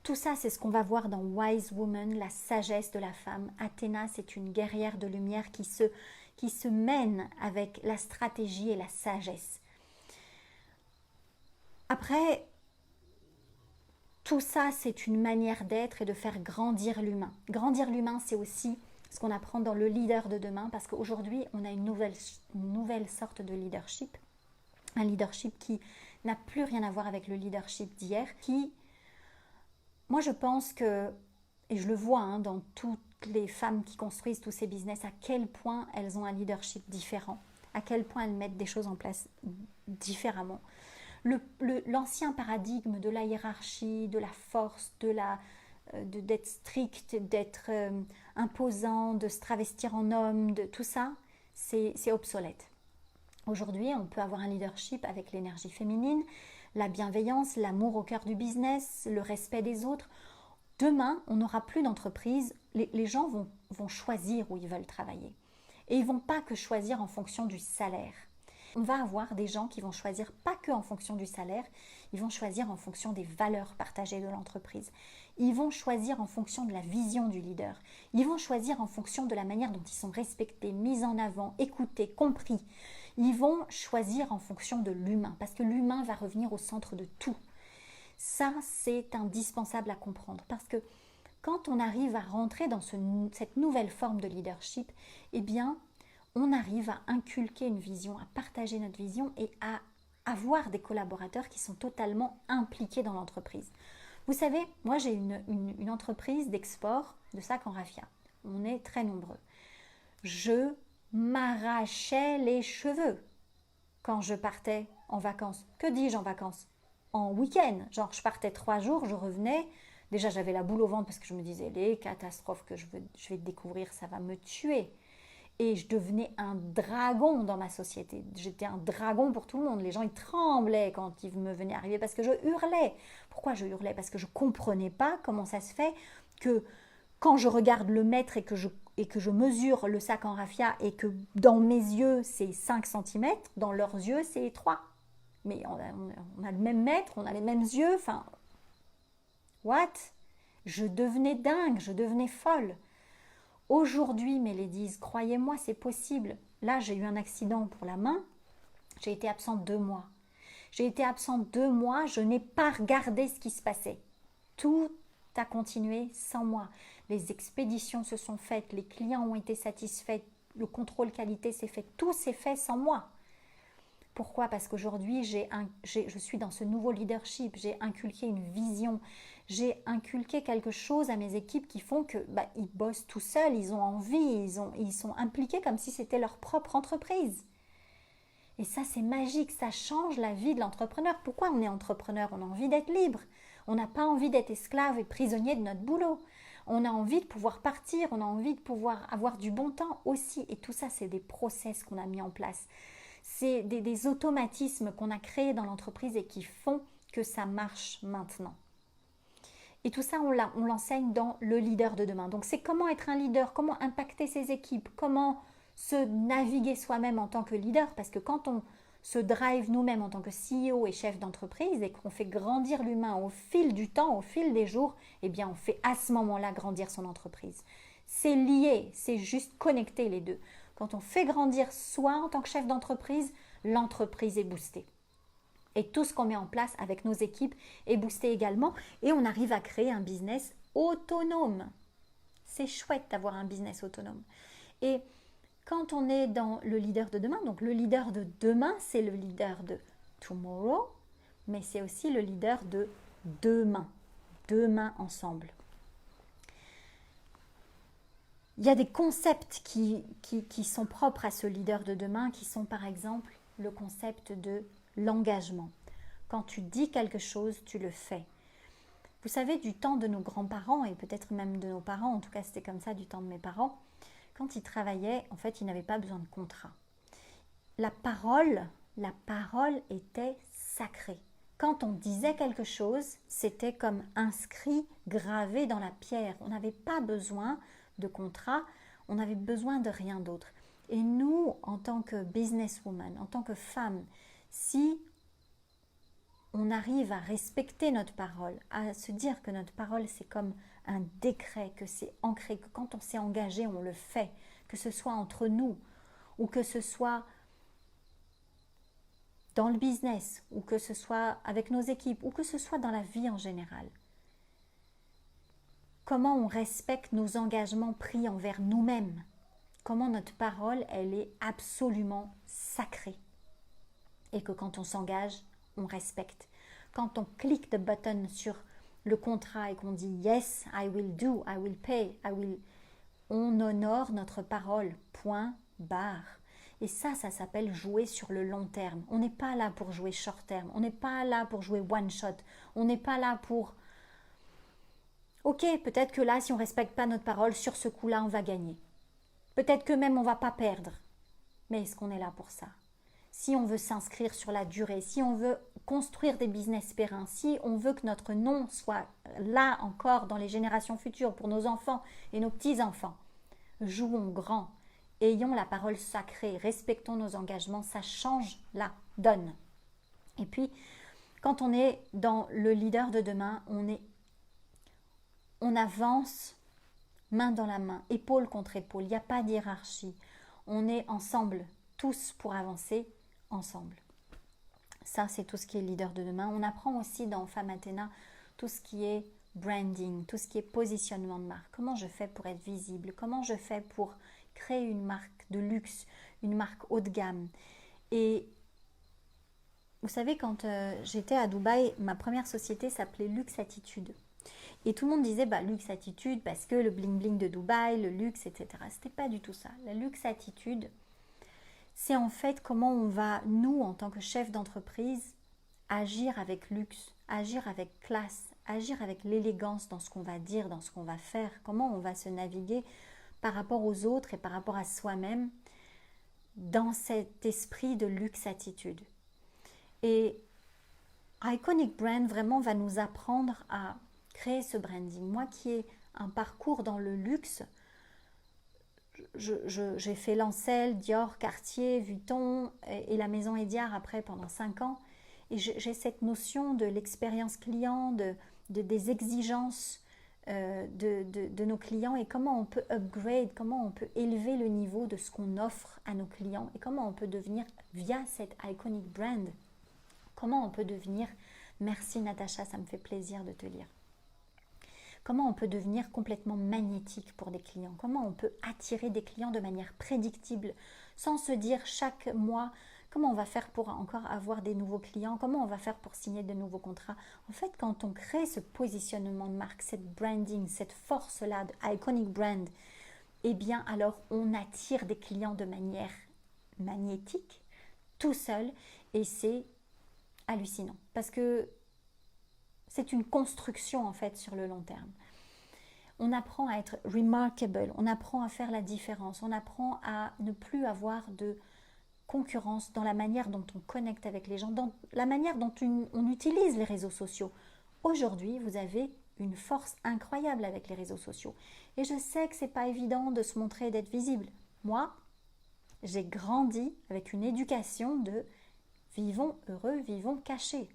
Tout ça, c'est ce qu'on va voir dans Wise Woman, la sagesse de la femme. Athéna, c'est une guerrière de lumière qui se mène avec la stratégie et la sagesse. Après, tout ça, c'est une manière d'être et de faire grandir l'humain. Grandir l'humain, c'est aussi ce qu'on apprend dans le leader de demain, parce qu'aujourd'hui, on a une nouvelle sorte de leadership. Un leadership qui n'a plus rien à voir avec le leadership d'hier, moi je pense que, et je le vois dans toutes les femmes qui construisent tous ces business, à quel point elles ont un leadership différent, à quel point elles mettent des choses en place différemment. L'ancien paradigme de la hiérarchie, de la force, d'être strict, d'être imposant, de se travestir en homme, de tout ça, c'est obsolète. Aujourd'hui, on peut avoir un leadership avec l'énergie féminine, la bienveillance, l'amour au cœur du business, le respect des autres. Demain, on n'aura plus d'entreprise. Les gens vont choisir où ils veulent travailler. Et ils ne vont pas que choisir en fonction du salaire. On va avoir des gens qui vont choisir pas que en fonction du salaire, ils vont choisir en fonction des valeurs partagées de l'entreprise. Ils vont choisir en fonction de la vision du leader. Ils vont choisir en fonction de la manière dont ils sont respectés, mis en avant, écoutés, compris. Ils vont choisir en fonction de l'humain, parce que l'humain va revenir au centre de tout. Ça, c'est indispensable à comprendre, parce que quand on arrive à rentrer dans cette nouvelle forme de leadership, eh bien, on arrive à inculquer une vision, à partager notre vision et à avoir des collaborateurs qui sont totalement impliqués dans l'entreprise. Vous savez, moi j'ai une entreprise d'export de sacs en raffia. On est très nombreux. Je m'arrachais les cheveux quand je partais en vacances. Que dis-je en vacances? En week-end. Genre je partais 3 jours, je revenais. Déjà j'avais la boule au ventre parce que je me disais les catastrophes que je vais découvrir, ça va me tuer. Et je devenais un dragon dans ma société. J'étais un dragon pour tout le monde. Les gens, ils tremblaient quand ils me venaient arriver parce que je hurlais. Pourquoi je hurlais? Parce que je ne comprenais pas comment ça se fait que quand je regarde le mètre et que je mesure le sac en raffia et que dans mes yeux, c'est 5 cm, dans leurs yeux, c'est 3. Mais on a le même mètre, on a les mêmes yeux. Enfin, what? Je devenais dingue, je devenais folle. Aujourd'hui, mes ladies, croyez-moi, c'est possible. Là, j'ai eu un accident pour la main. J'ai été absente 2 mois. Je n'ai pas regardé ce qui se passait. Tout a continué sans moi. Les expéditions se sont faites, les clients ont été satisfaits, le contrôle qualité s'est fait. Tout s'est fait sans moi. Pourquoi? Parce qu'aujourd'hui, je suis dans ce nouveau leadership, j'ai inculqué une vision, j'ai inculqué quelque chose à mes équipes qui font que ils bossent tout seuls, ils ont envie, ils sont impliqués comme si c'était leur propre entreprise. Et ça, c'est magique, ça change la vie de l'entrepreneur. Pourquoi on est entrepreneur? On a envie d'être libre. On n'a pas envie d'être esclave et prisonnier de notre boulot. On a envie de pouvoir partir, on a envie de pouvoir avoir du bon temps aussi. Et tout ça, c'est des process qu'on a mis en place. C'est des automatismes qu'on a créés dans l'entreprise et qui font que ça marche maintenant. Et tout ça, on l'enseigne dans le leader de demain. Donc, c'est comment être un leader, comment impacter ses équipes, comment se naviguer soi-même en tant que leader. Parce que quand on se drive nous-mêmes en tant que CEO et chef d'entreprise et qu'on fait grandir l'humain au fil du temps, au fil des jours, eh bien, on fait à ce moment-là grandir son entreprise. C'est lié, c'est juste connecter les deux. Quand on fait grandir soi en tant que chef d'entreprise, l'entreprise est boostée. Et tout ce qu'on met en place avec nos équipes est boosté également. Et on arrive à créer un business autonome. C'est chouette d'avoir un business autonome. Et quand on est dans le leader de demain, donc le leader de demain, c'est le leader de tomorrow, mais c'est aussi le leader de demain. Demain ensemble. Il y a des concepts qui sont propres à ce leader de demain, qui sont par exemple le concept de l'engagement. Quand tu dis quelque chose, tu le fais. Vous savez, du temps de nos grands-parents, et peut-être même de nos parents, en tout cas c'était comme ça du temps de mes parents, quand ils travaillaient, en fait, ils n'avaient pas besoin de contrat. La parole était sacrée. Quand on disait quelque chose, c'était comme inscrit, gravé dans la pierre. On n'avait pas besoin de contrat, on n'avait besoin de rien d'autre. Et nous, en tant que businesswoman, en tant que femme, si on arrive à respecter notre parole, à se dire que notre parole c'est comme un décret, que c'est ancré, que quand on s'est engagé, on le fait, que ce soit entre nous ou que ce soit dans le business ou que ce soit avec nos équipes ou que ce soit dans la vie en général. Comment on respecte nos engagements pris envers nous-mêmes, comment notre parole, elle est absolument sacrée. Et que quand on s'engage, on respecte. Quand on clique the button sur le contrat et qu'on dit « Yes, I will do, I will pay, on honore notre parole, point, barre. Et ça s'appelle jouer sur le long terme. On n'est pas là pour jouer short terme, on n'est pas là pour jouer one shot, on n'est pas là pour... Ok, peut-être que là, si on ne respecte pas notre parole, sur ce coup-là, on va gagner. Peut-être que même on ne va pas perdre. Mais est-ce qu'on est là pour ça? Si on veut s'inscrire sur la durée, si on veut construire des business pérennes, si on veut que notre nom soit là encore dans les générations futures pour nos enfants et nos petits-enfants, jouons grand, ayons la parole sacrée, respectons nos engagements, ça change la donne. Et puis, quand on est dans le leader de demain, on avance main dans la main, épaule contre épaule, il n'y a pas de hiérarchie. On est ensemble, tous pour avancer ensemble. Ça, c'est tout ce qui est leader de demain. On apprend aussi dans Femme Athéna tout ce qui est branding, tout ce qui est positionnement de marque. Comment je fais pour être visible? Comment je fais pour créer une marque de luxe, une marque haut de gamme? Et vous savez, quand j'étais à Dubaï, ma première société s'appelait Luxe Attitude. Et tout le monde disait Luxe Attitude parce que le bling bling de Dubaï, le luxe, etc. C'était pas du tout ça. La Luxe Attitude, c'est en fait comment on va, nous, en tant que chef d'entreprise, agir avec luxe, agir avec classe, agir avec l'élégance dans ce qu'on va dire, dans ce qu'on va faire, comment on va se naviguer par rapport aux autres et par rapport à soi-même dans cet esprit de Luxe Attitude. Et Iconic Brand vraiment va nous apprendre à créer ce branding. Moi qui ai un parcours dans le luxe, j'ai fait Lancel, Dior, Cartier, Vuitton et la maison Ediard après pendant 5 ans. Et j'ai cette notion de l'expérience client, des exigences de nos clients et comment on peut upgrade, comment on peut élever le niveau de ce qu'on offre à nos clients et comment on peut devenir, via cette Iconic Brand, comment on peut devenir, merci Natacha, ça me fait plaisir de te lire. Comment on peut devenir complètement magnétique pour des clients? Comment on peut attirer des clients de manière prédictible sans se dire chaque mois Comment on va faire pour encore avoir des nouveaux clients? Comment on va faire pour signer de nouveaux contrats? En fait, quand on crée ce positionnement de marque, cette branding, cette force-là de iconic brand, eh bien alors on attire des clients de manière magnétique, tout seul, et c'est hallucinant parce que c'est une construction en fait sur le long terme. On apprend à être remarkable, on apprend à faire la différence, on apprend à ne plus avoir de concurrence dans la manière dont on connecte avec les gens, dans la manière dont on utilise les réseaux sociaux. Aujourd'hui, vous avez une force incroyable avec les réseaux sociaux. Et je sais que c'est pas évident de se montrer et d'être visible. Moi, j'ai grandi avec une éducation de vivons heureux, vivons cachés.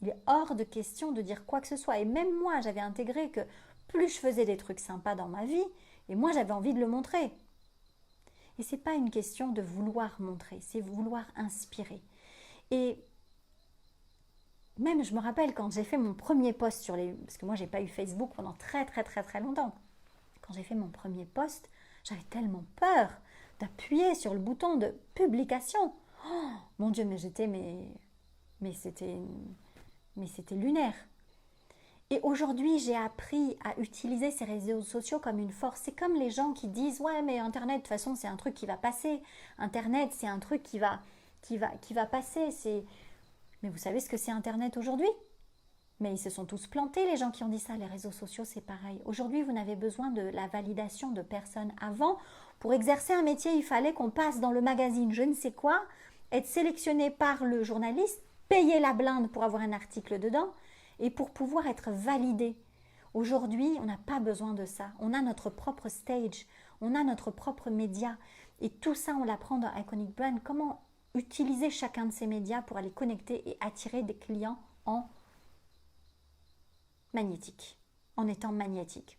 Il est hors de question de dire quoi que ce soit. Et même moi, j'avais intégré que plus je faisais des trucs sympas dans ma vie, et moi j'avais envie de le montrer. Et c'est pas une question de vouloir montrer, c'est vouloir inspirer. Et même, je me rappelle quand j'ai fait mon premier post sur les... Parce que moi, j'ai pas eu Facebook pendant très longtemps. Quand j'ai fait mon premier post, j'avais tellement peur d'appuyer sur le bouton de publication. Oh, mon Dieu, mais j'étais... Mais c'était lunaire. Et aujourd'hui, j'ai appris à utiliser ces réseaux sociaux comme une force. C'est comme les gens qui disent « Ouais, mais Internet, de toute façon, c'est un truc qui va passer. Internet, c'est un truc qui va passer. » Mais vous savez ce que c'est Internet aujourd'hui? Mais ils se sont tous plantés, les gens qui ont dit ça. Les réseaux sociaux, c'est pareil. Aujourd'hui, vous n'avez besoin de la validation de personne. Avant, pour exercer un métier, il fallait qu'on passe dans le magazine je ne sais quoi, être sélectionné par le journaliste, payer la blinde pour avoir un article dedans et pour pouvoir être validé. Aujourd'hui, on n'a pas besoin de ça. On a notre propre stage, on a notre propre média. Et tout ça, on l'apprend dans Iconic Brand. Comment utiliser chacun de ces médias pour aller connecter et attirer des clients en magnétique, en étant magnétique.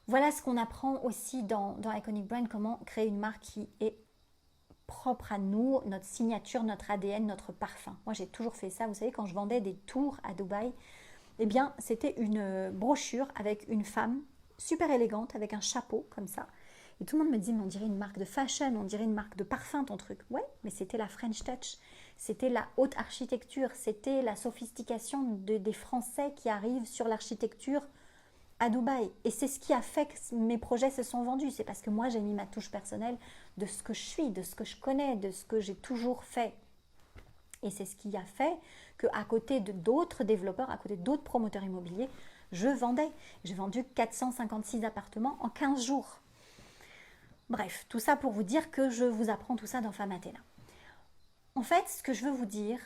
Voilà ce qu'on apprend aussi dans Iconic Brand, comment créer une marque qui est propre à nous, notre signature, notre ADN, notre parfum. Moi, j'ai toujours fait ça. Vous savez, quand je vendais des tours à Dubaï, eh bien, c'était une brochure avec une femme super élégante, avec un chapeau comme ça. Et tout le monde me dit, mais on dirait une marque de fashion, on dirait une marque de parfum, ton truc. Ouais, mais c'était la French Touch, c'était la haute architecture, c'était la sophistication des Français qui arrivent sur l'architecture à Dubaï. Et c'est ce qui a fait que mes projets se sont vendus. C'est parce que moi, j'ai mis ma touche personnelle de ce que je suis, de ce que je connais, de ce que j'ai toujours fait. Et c'est ce qui a fait qu'à côté d'autres développeurs, à côté d'autres promoteurs immobiliers, je vendais. J'ai vendu 456 appartements en 15 jours. Bref, tout ça pour vous dire que je vous apprends tout ça dans Femme Athéna. En fait, ce que je veux vous dire,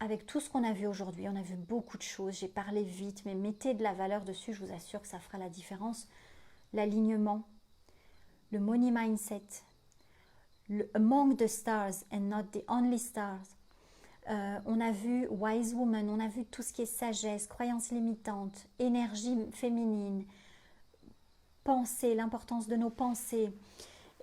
avec tout ce qu'on a vu aujourd'hui, on a vu beaucoup de choses, j'ai parlé vite, mais mettez de la valeur dessus, je vous assure que ça fera la différence. L'alignement, le money mindset, le among the stars and not the only stars. On a vu Wise Woman, on a vu tout ce qui est sagesse, croyances limitantes, énergie féminine, pensée, l'importance de nos pensées,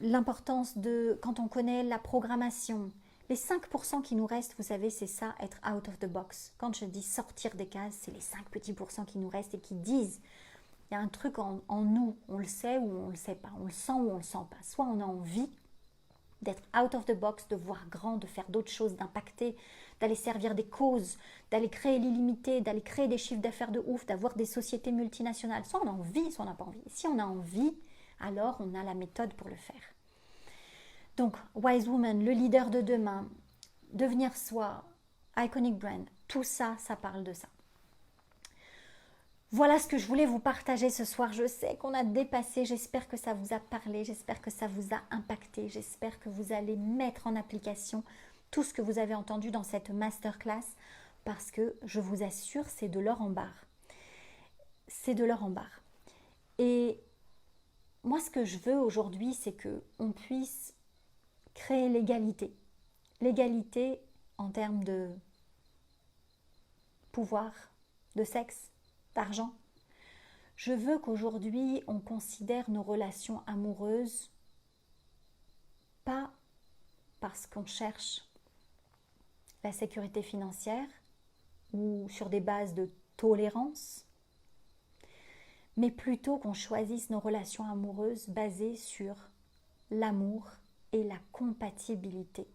l'importance de quand on connaît la programmation. Les 5% qui nous restent, vous savez, c'est ça, être out of the box. Quand je dis sortir des cases, c'est les 5 petits pourcents qui nous restent et qui disent, il y a un truc en nous, on le sait ou on ne le sait pas, on le sent ou on ne le sent pas. Soit on a envie d'être out of the box, de voir grand, de faire d'autres choses, d'impacter, d'aller servir des causes, d'aller créer l'illimité, d'aller créer des chiffres d'affaires de ouf, d'avoir des sociétés multinationales. Soit on a envie, soit on n'a pas envie. Si on a envie, alors on a la méthode pour le faire. Donc, Wise Woman, le leader de demain, devenir soi, Iconic Brand, tout ça, ça parle de ça. Voilà ce que je voulais vous partager ce soir. Je sais qu'on a dépassé, j'espère que ça vous a parlé, j'espère que ça vous a impacté, j'espère que vous allez mettre en application tout ce que vous avez entendu dans cette masterclass parce que je vous assure, c'est de l'or en barre. C'est de l'or en barre. Et moi, ce que je veux aujourd'hui, c'est qu'on puisse créer l'égalité. L'égalité en termes de pouvoir, de sexe, d'argent. Je veux qu'aujourd'hui, on considère nos relations amoureuses pas parce qu'on cherche la sécurité financière ou sur des bases de tolérance, mais plutôt qu'on choisisse nos relations amoureuses basées sur l'amour et la compatibilité.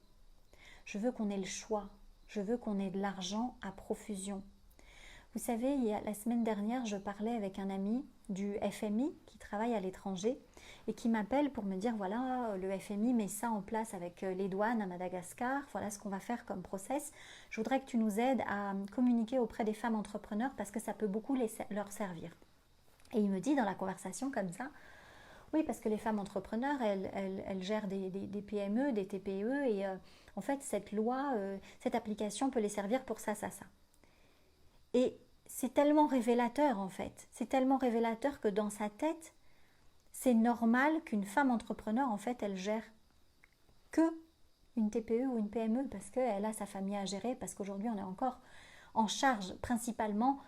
Je veux qu'on ait le choix. Je veux qu'on ait de l'argent à profusion. Vous savez, la semaine dernière, je parlais avec un ami du FMI qui travaille à l'étranger et qui m'appelle pour me dire, voilà, le FMI met ça en place avec les douanes à Madagascar, voilà ce qu'on va faire comme process. Je voudrais que tu nous aides à communiquer auprès des femmes entrepreneurs parce que ça peut beaucoup leur servir. Et il me dit dans la conversation comme ça, oui, parce que les femmes entrepreneurs, elles gèrent des PME, des TPE et en fait, cette loi, cette application peut les servir pour ça, ça, ça. Et c'est tellement révélateur en fait, c'est tellement révélateur que dans sa tête, c'est normal qu'une femme entrepreneur en fait, elle gère que une TPE ou une PME parce qu'elle a sa famille à gérer, parce qu'aujourd'hui on est encore en charge principalement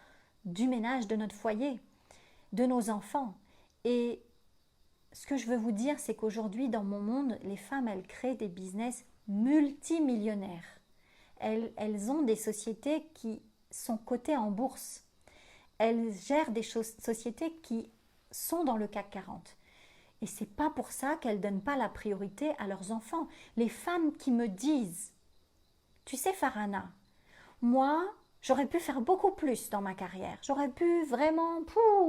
du ménage de notre foyer, de nos enfants. Et ce que je veux vous dire, c'est qu'aujourd'hui dans mon monde, les femmes, elles créent des business multimillionnaires. Elles ont des sociétés qui sont cotées en bourse. Elles gèrent des sociétés qui sont dans le CAC 40. Et c'est pas pour ça qu'elles ne donnent pas la priorité à leurs enfants. Les femmes qui me disent, tu sais Farhana, moi, j'aurais pu faire beaucoup plus dans ma carrière. J'aurais pu vraiment,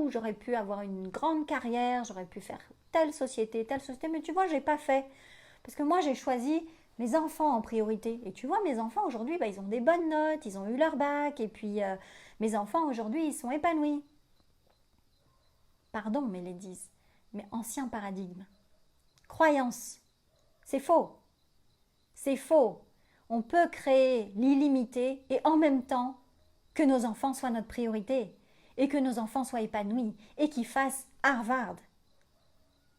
j'aurais pu avoir une grande carrière, j'aurais pu faire telle société, mais tu vois, j'ai pas fait. Parce que moi, j'ai choisi mes enfants en priorité. Et tu vois, mes enfants aujourd'hui, ils ont des bonnes notes, ils ont eu leur bac, et puis mes enfants aujourd'hui, ils sont épanouis. Pardon, mes ladies, mais ancien paradigme. Croyance, c'est faux. C'est faux. On peut créer l'illimité et en même temps que nos enfants soient notre priorité et que nos enfants soient épanouis et qu'ils fassent Harvard.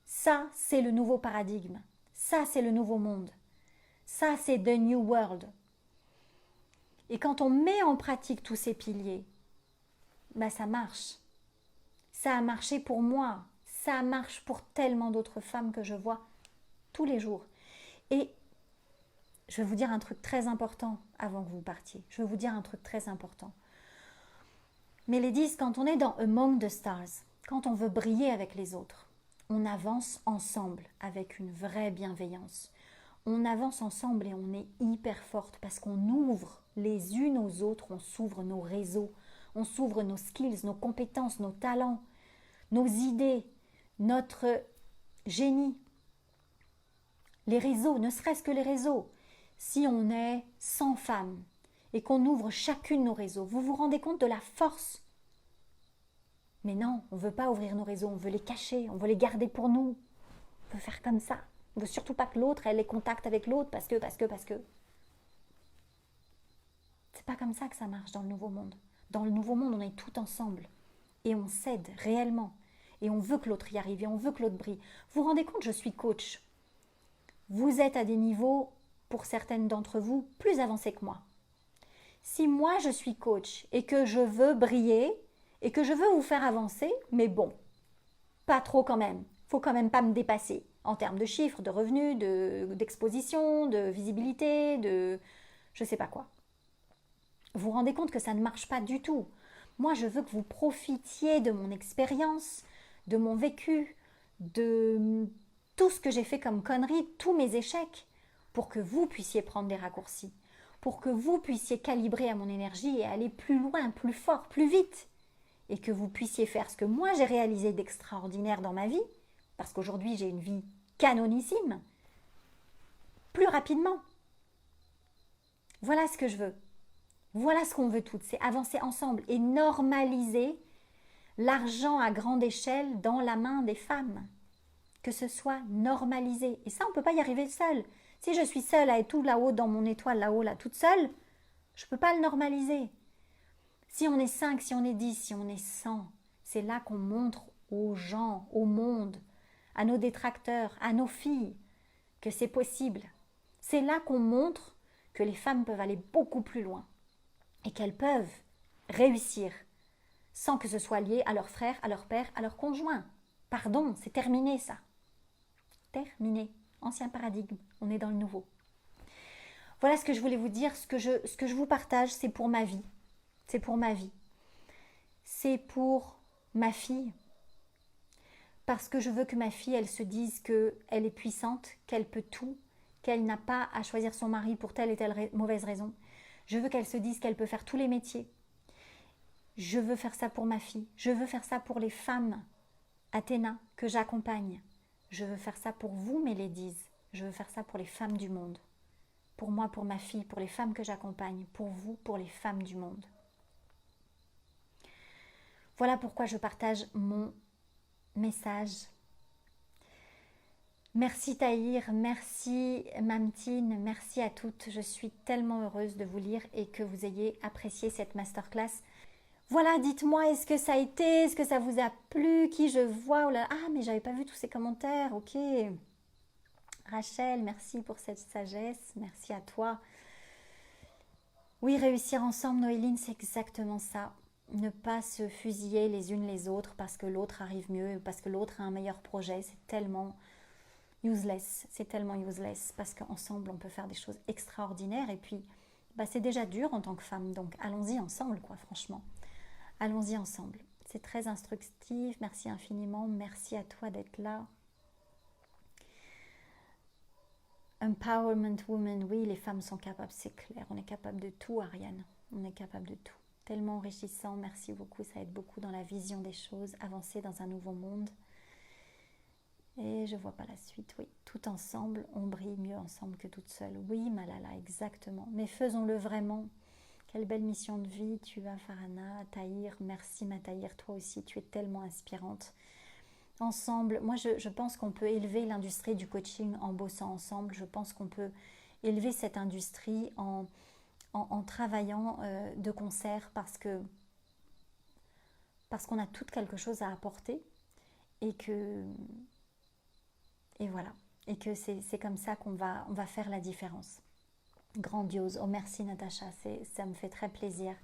Ça, c'est le nouveau paradigme. Ça, c'est le nouveau monde. Ça, c'est the new world. Et quand on met en pratique tous ces piliers, ça marche. Ça a marché pour moi. Ça marche pour tellement d'autres femmes que je vois tous les jours. Et je vais vous dire un truc très important avant que vous partiez. Je vais vous dire un truc très important. Mais ladies, quand on est dans Among the Stars, quand on veut briller avec les autres, on avance ensemble avec une vraie bienveillance. On avance ensemble et on est hyper forte parce qu'on ouvre les unes aux autres, on s'ouvre nos réseaux, on s'ouvre nos skills, nos compétences, nos talents, nos idées, notre génie. Les réseaux, ne serait-ce que les réseaux. Si on est 100 femmes et qu'on ouvre chacune nos réseaux, vous vous rendez compte de la force? Mais non, on ne veut pas ouvrir nos réseaux, on veut les cacher, on veut les garder pour nous. On veut faire comme ça. On ne veut surtout pas que l'autre ait les contacts avec l'autre parce que. C'est pas comme ça que ça marche dans le nouveau monde. Dans le nouveau monde, on est tout ensemble. Et on s'aide réellement. Et on veut que l'autre y arrive et on veut que l'autre brille. Vous vous rendez compte, je suis coach. Vous êtes à des niveaux, pour certaines d'entre vous, plus avancés que moi. Si moi je suis coach et que je veux briller et que je veux vous faire avancer, mais bon, pas trop quand même. Faut quand même pas me dépasser en termes de chiffres, de revenus, d'exposition, de visibilité, de je sais pas quoi. Vous vous rendez compte que ça ne marche pas du tout. Moi, je veux que vous profitiez de mon expérience, de mon vécu, de tout ce que j'ai fait comme conneries, tous mes échecs, pour que vous puissiez prendre des raccourcis, pour que vous puissiez calibrer à mon énergie et aller plus loin, plus fort, plus vite, et que vous puissiez faire ce que moi j'ai réalisé d'extraordinaire dans ma vie, parce qu'aujourd'hui j'ai une vie canonissime, plus rapidement. Voilà ce que je veux. Voilà ce qu'on veut toutes, c'est avancer ensemble et normaliser l'argent à grande échelle dans la main des femmes. Que ce soit normalisé. Et ça, on ne peut pas y arriver seul. Si je suis seule à être tout là-haut dans mon étoile, là-haut, là, toute seule, je ne peux pas le normaliser. Si on est 5, si on est 10, si on est 100, c'est là qu'on montre aux gens, au monde, à nos détracteurs, à nos filles, que c'est possible. C'est là qu'on montre que les femmes peuvent aller beaucoup plus loin et qu'elles peuvent réussir sans que ce soit lié à leur frère, à leur père, à leur conjoint. Pardon, c'est terminé ça. Terminé. Ancien paradigme, on est dans le nouveau. Voilà ce que je voulais vous dire, ce que je vous partage, c'est pour ma vie. C'est pour ma vie. C'est pour ma fille. Parce que je veux que ma fille, elle se dise qu'elle est puissante, qu'elle peut tout qu'elle n'a pas à choisir son mari pour telle et telle mauvaise raison. Je veux qu'elle se dise qu'elle peut faire tous les métiers. Je veux faire ça pour ma fille. Je veux faire ça pour les femmes, Athéna, que j'accompagne. Je veux faire ça pour vous, mes ladies. Je veux faire ça pour les femmes du monde. Pour moi, pour ma fille, pour les femmes que j'accompagne. Pour vous, pour les femmes du monde. Voilà pourquoi je partage mon message. Merci Tahir, merci Mamtine, merci à toutes. Je suis tellement heureuse de vous lire et que vous ayez apprécié cette masterclass. Voilà, dites-moi, est-ce que ça a été, est-ce que ça vous a plu, qui je vois, oh là, ah mais j'avais pas vu tous ces commentaires, ok. Rachel, merci pour cette sagesse, merci à toi. Oui, réussir ensemble, Noéline, c'est exactement ça. Ne pas se fusiller les unes les autres parce que l'autre arrive mieux, parce que l'autre a un meilleur projet, c'est tellement useless, parce qu'ensemble on peut faire des choses extraordinaires et puis c'est déjà dur en tant que femme, donc allons-y ensemble quoi, franchement, allons-y ensemble, c'est très instructif, merci infiniment, merci à toi d'être là. Empowerment woman, oui les femmes sont capables, c'est clair, on est capable de tout Ariane, on est capable de tout, tellement enrichissant, merci beaucoup, ça aide beaucoup dans la vision des choses, avancer dans un nouveau monde. Et je vois pas la suite, oui. Tout ensemble, on brille mieux ensemble que toute seule. Oui, Malala, exactement. Mais faisons-le vraiment. Quelle belle mission de vie tu as, Farhana, Tahir. Merci, ma Tahir. Toi aussi, tu es tellement inspirante. Ensemble, moi, je pense qu'on peut élever l'industrie du coaching en bossant ensemble. Je pense qu'on peut élever cette industrie en travaillant de concert parce qu'on a toutes quelque chose à apporter et que... Et voilà, et que c'est comme ça qu'on va faire la différence. Grandiose. Oh merci Natacha, ça me fait très plaisir.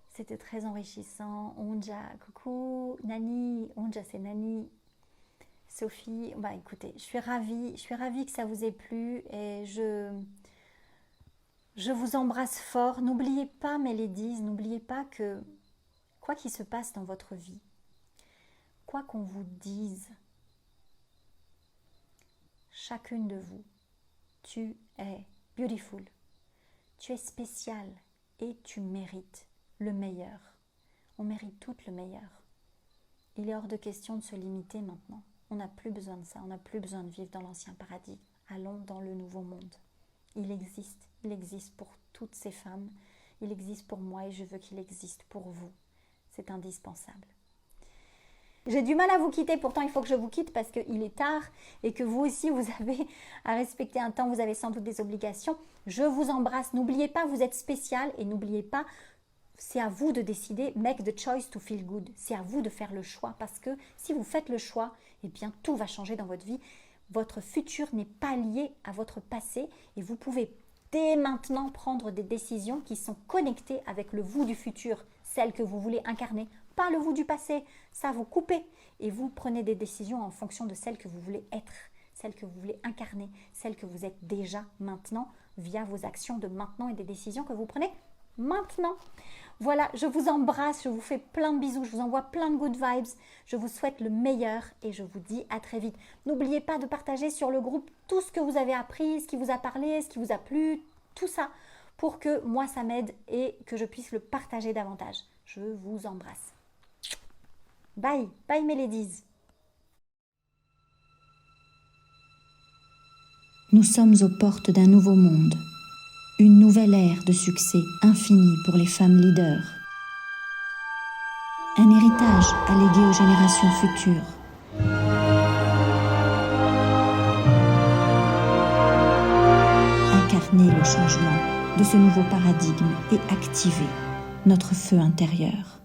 C'était très enrichissant. Onja, coucou. Nani, Onja c'est Nani. Sophie, écoutez, je suis ravie que ça vous ait plu et je vous embrasse fort. N'oubliez pas mes ladies, n'oubliez pas que quoi qu'il se passe dans votre vie, quoi qu'on vous dise, chacune de vous, tu es beautiful, tu es spéciale et tu mérites le meilleur. On mérite toutes le meilleur. Il est hors de question de se limiter maintenant. On n'a plus besoin de ça, on n'a plus besoin de vivre dans l'ancien paradigme. Allons dans le nouveau monde. Il existe pour toutes ces femmes, il existe pour moi et je veux qu'il existe pour vous. C'est indispensable. J'ai du mal à vous quitter, pourtant il faut que je vous quitte parce qu'il est tard et que vous aussi vous avez à respecter un temps, vous avez sans doute des obligations. Je vous embrasse, n'oubliez pas, vous êtes spécial et n'oubliez pas, c'est à vous de décider, make the choice to feel good. C'est à vous de faire le choix parce que si vous faites le choix, eh bien tout va changer dans votre vie. Votre futur n'est pas lié à votre passé et vous pouvez dès maintenant prendre des décisions qui sont connectées avec le vous du futur, celle que vous voulez incarner. Pas le vous du passé, ça vous coupez et vous prenez des décisions en fonction de celle que vous voulez être, celle que vous voulez incarner, celle que vous êtes déjà maintenant via vos actions de maintenant et des décisions que vous prenez maintenant. Voilà, je vous embrasse, je vous fais plein de bisous, je vous envoie plein de good vibes, je vous souhaite le meilleur et je vous dis à très vite. N'oubliez pas de partager sur le groupe tout ce que vous avez appris, ce qui vous a parlé, ce qui vous a plu, tout ça pour que moi ça m'aide et que je puisse le partager davantage. Je vous embrasse. Bye, bye mes ladies. Nous sommes aux portes d'un nouveau monde, une nouvelle ère de succès infini pour les femmes leaders. Un héritage à léguer aux générations futures. Incarner le changement de ce nouveau paradigme et activer notre feu intérieur.